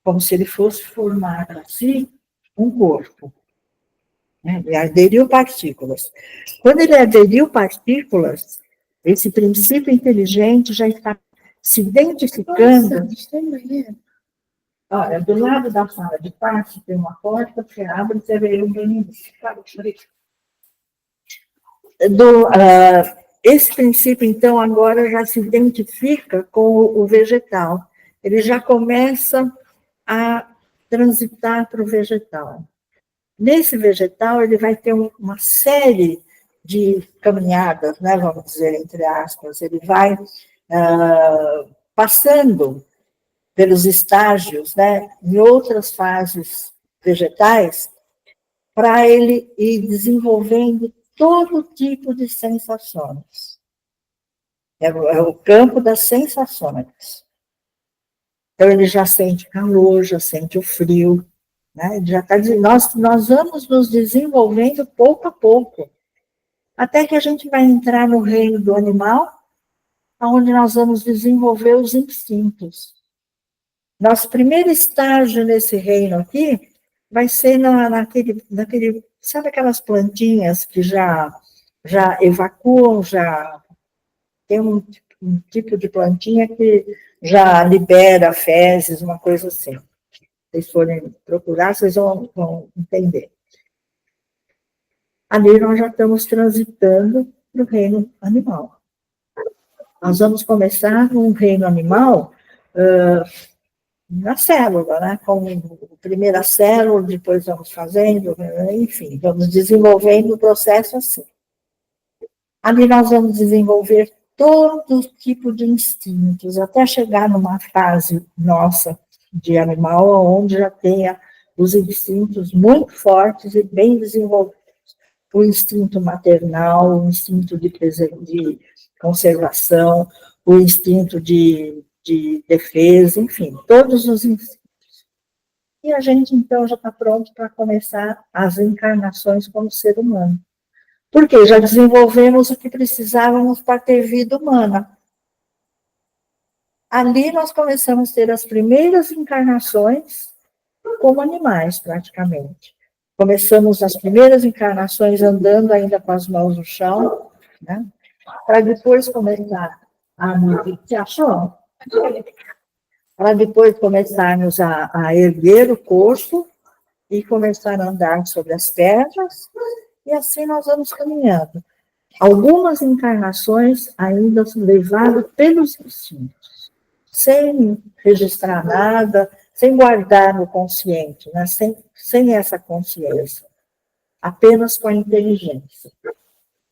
como se ele fosse formar para si um corpo. Né? Ele aderiu partículas. Quando ele aderiu partículas, esse princípio inteligente já está se identificando. Olha, do lado da sala de passe tem uma porta, você abre e você vê um início. Esse princípio, então, agora já se identifica com o vegetal. Ele já começa a transitar para o vegetal. Nesse vegetal, ele vai ter uma série de caminhadas, né, vamos dizer, entre aspas. Ele vai passando pelos estágios, né, em outras fases vegetais, para ele ir desenvolvendo todo tipo de sensações. É o campo das sensações. Então, ele já sente calor, já sente o frio, né? Já tá, nós vamos nos desenvolvendo pouco a pouco, até que a gente vai entrar no reino do animal, onde nós vamos desenvolver os instintos. Nosso primeiro estágio nesse reino aqui vai ser naquele, sabe aquelas plantinhas que já evacuam, já tem um tipo de plantinha que já libera fezes, uma coisa assim. Se vocês forem procurar, vocês vão entender. Ali nós já estamos transitando para o reino animal. Nós vamos começar no reino animal na célula, né? Com a primeira célula, depois vamos fazendo, enfim, vamos desenvolvendo o processo assim. Ali nós vamos desenvolver todo tipo de instintos, até chegar numa fase nossa de animal, onde já tenha os instintos muito fortes e bem desenvolvidos. O instinto maternal, o instinto de conservação, o instinto de defesa, enfim, todos os instintos. E a gente, então, já está pronto para começar as encarnações como ser humano. Porque já desenvolvemos o que precisávamos para ter vida humana. Ali nós começamos a ter as primeiras encarnações como animais, praticamente. Começamos as primeiras encarnações andando ainda com as mãos no chão, né? Para depois começar a... Você achou? Para depois começarmos a erguer o corpo e começar a andar sobre as pedras, e assim nós vamos caminhando. Algumas encarnações ainda levadas pelos instintos, sem registrar nada, sem guardar no consciente, né? sem essa consciência, apenas com a inteligência.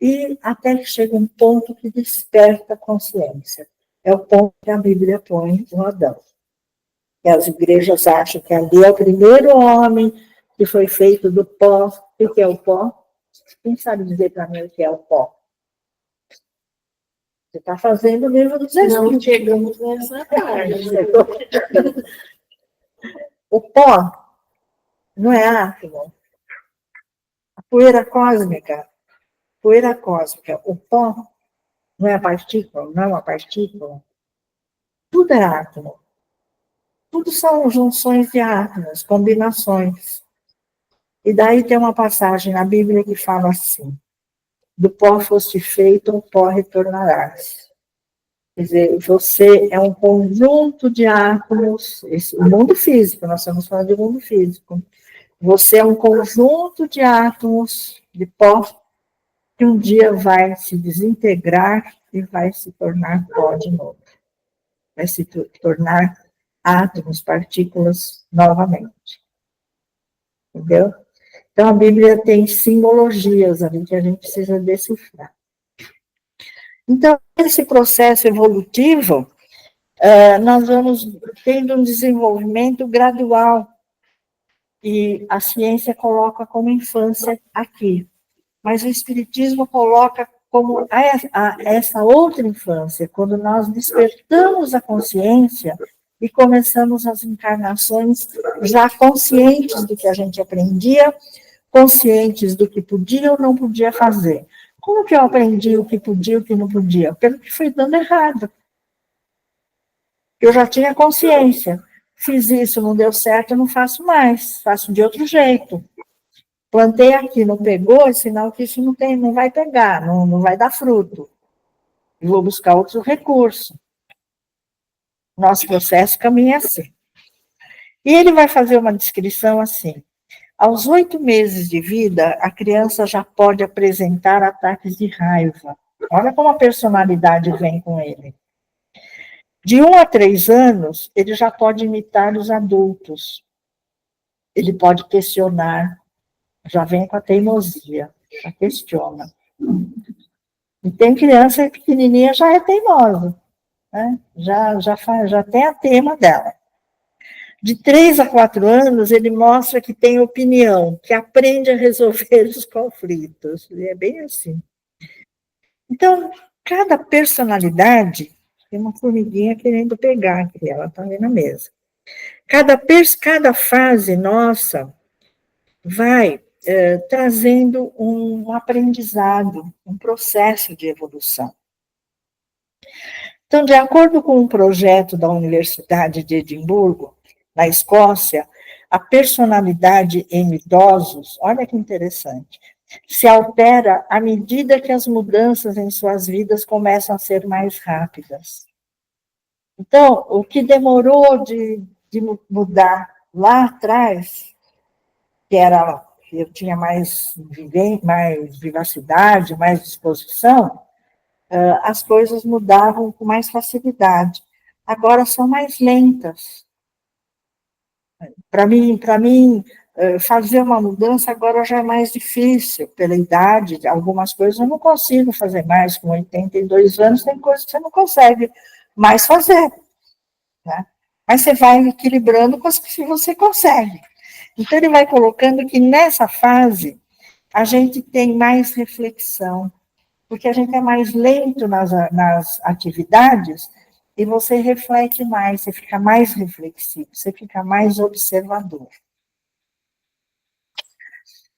E até que chega um ponto que desperta a consciência. É o ponto que a Bíblia põe no Adão. E as igrejas acham que ali é o primeiro homem que foi feito do pó. O que é o pó? Quem sabe dizer para mim o que é o pó? Você está fazendo o livro dos Espíritos. Não chegamos nessa parte. O pó não é átomo. A poeira cósmica, o pó não é partícula, não é uma partícula. Tudo é átomo. Tudo são junções de átomos, combinações. E daí tem uma passagem na Bíblia que fala assim: do pó foste feito, ao pó retornarás. Quer dizer, você é um conjunto de átomos, o mundo físico, nós estamos falando de mundo físico. Você é um conjunto de átomos de pó que um dia vai se desintegrar e vai se tornar pó de novo. Vai se tornar átomos, partículas novamente. Entendeu? Então, a Bíblia tem simbologias ali que a gente precisa decifrar. Então, esse processo evolutivo, nós vamos tendo um desenvolvimento gradual, e a ciência coloca como infância aqui, mas o Espiritismo coloca como essa outra infância, quando nós despertamos a consciência e começamos as encarnações já conscientes do que a gente aprendia, conscientes do que podia ou não podia fazer. Como que eu aprendi o que podia e o que não podia? Pelo que foi dando errado. Eu já tinha consciência. Fiz isso, não deu certo, eu não faço mais. Faço de outro jeito. Plantei aqui, não pegou, é sinal que isso não vai pegar, não vai dar fruto. Eu vou buscar outro recurso. Nosso processo caminha assim. E ele vai fazer uma descrição assim: aos 8 meses de vida, a criança já pode apresentar ataques de raiva. Olha como a personalidade vem com ele. De 1 a 3 anos, ele já pode imitar os adultos. Ele pode questionar, já vem com a teimosia, já questiona. E tem criança pequenininha já é teimosa, né? Já tem a tema dela. De 3 a 4 anos, ele mostra que tem opinião, que aprende a resolver os conflitos. E é bem assim. Então, cada personalidade, tem uma formiguinha querendo pegar aqui, ela está ali na mesa. Cada fase nossa vai trazendo um aprendizado, um processo de evolução. Então, de acordo com um projeto da Universidade de Edimburgo, na Escócia, a personalidade em idosos, olha que interessante, se altera à medida que as mudanças em suas vidas começam a ser mais rápidas. Então, o que demorou de mudar lá atrás, que eu tinha mais vivacidade, mais disposição, as coisas mudavam com mais facilidade. Agora são mais lentas. Para mim fazer uma mudança agora já é mais difícil, pela idade, algumas coisas eu não consigo fazer mais, com 82 anos tem coisas que você não consegue mais fazer, né? Mas você vai equilibrando com as que você consegue. Então ele vai colocando que nessa fase a gente tem mais reflexão, porque a gente é mais lento nas atividades e você reflete mais, você fica mais reflexivo, você fica mais observador.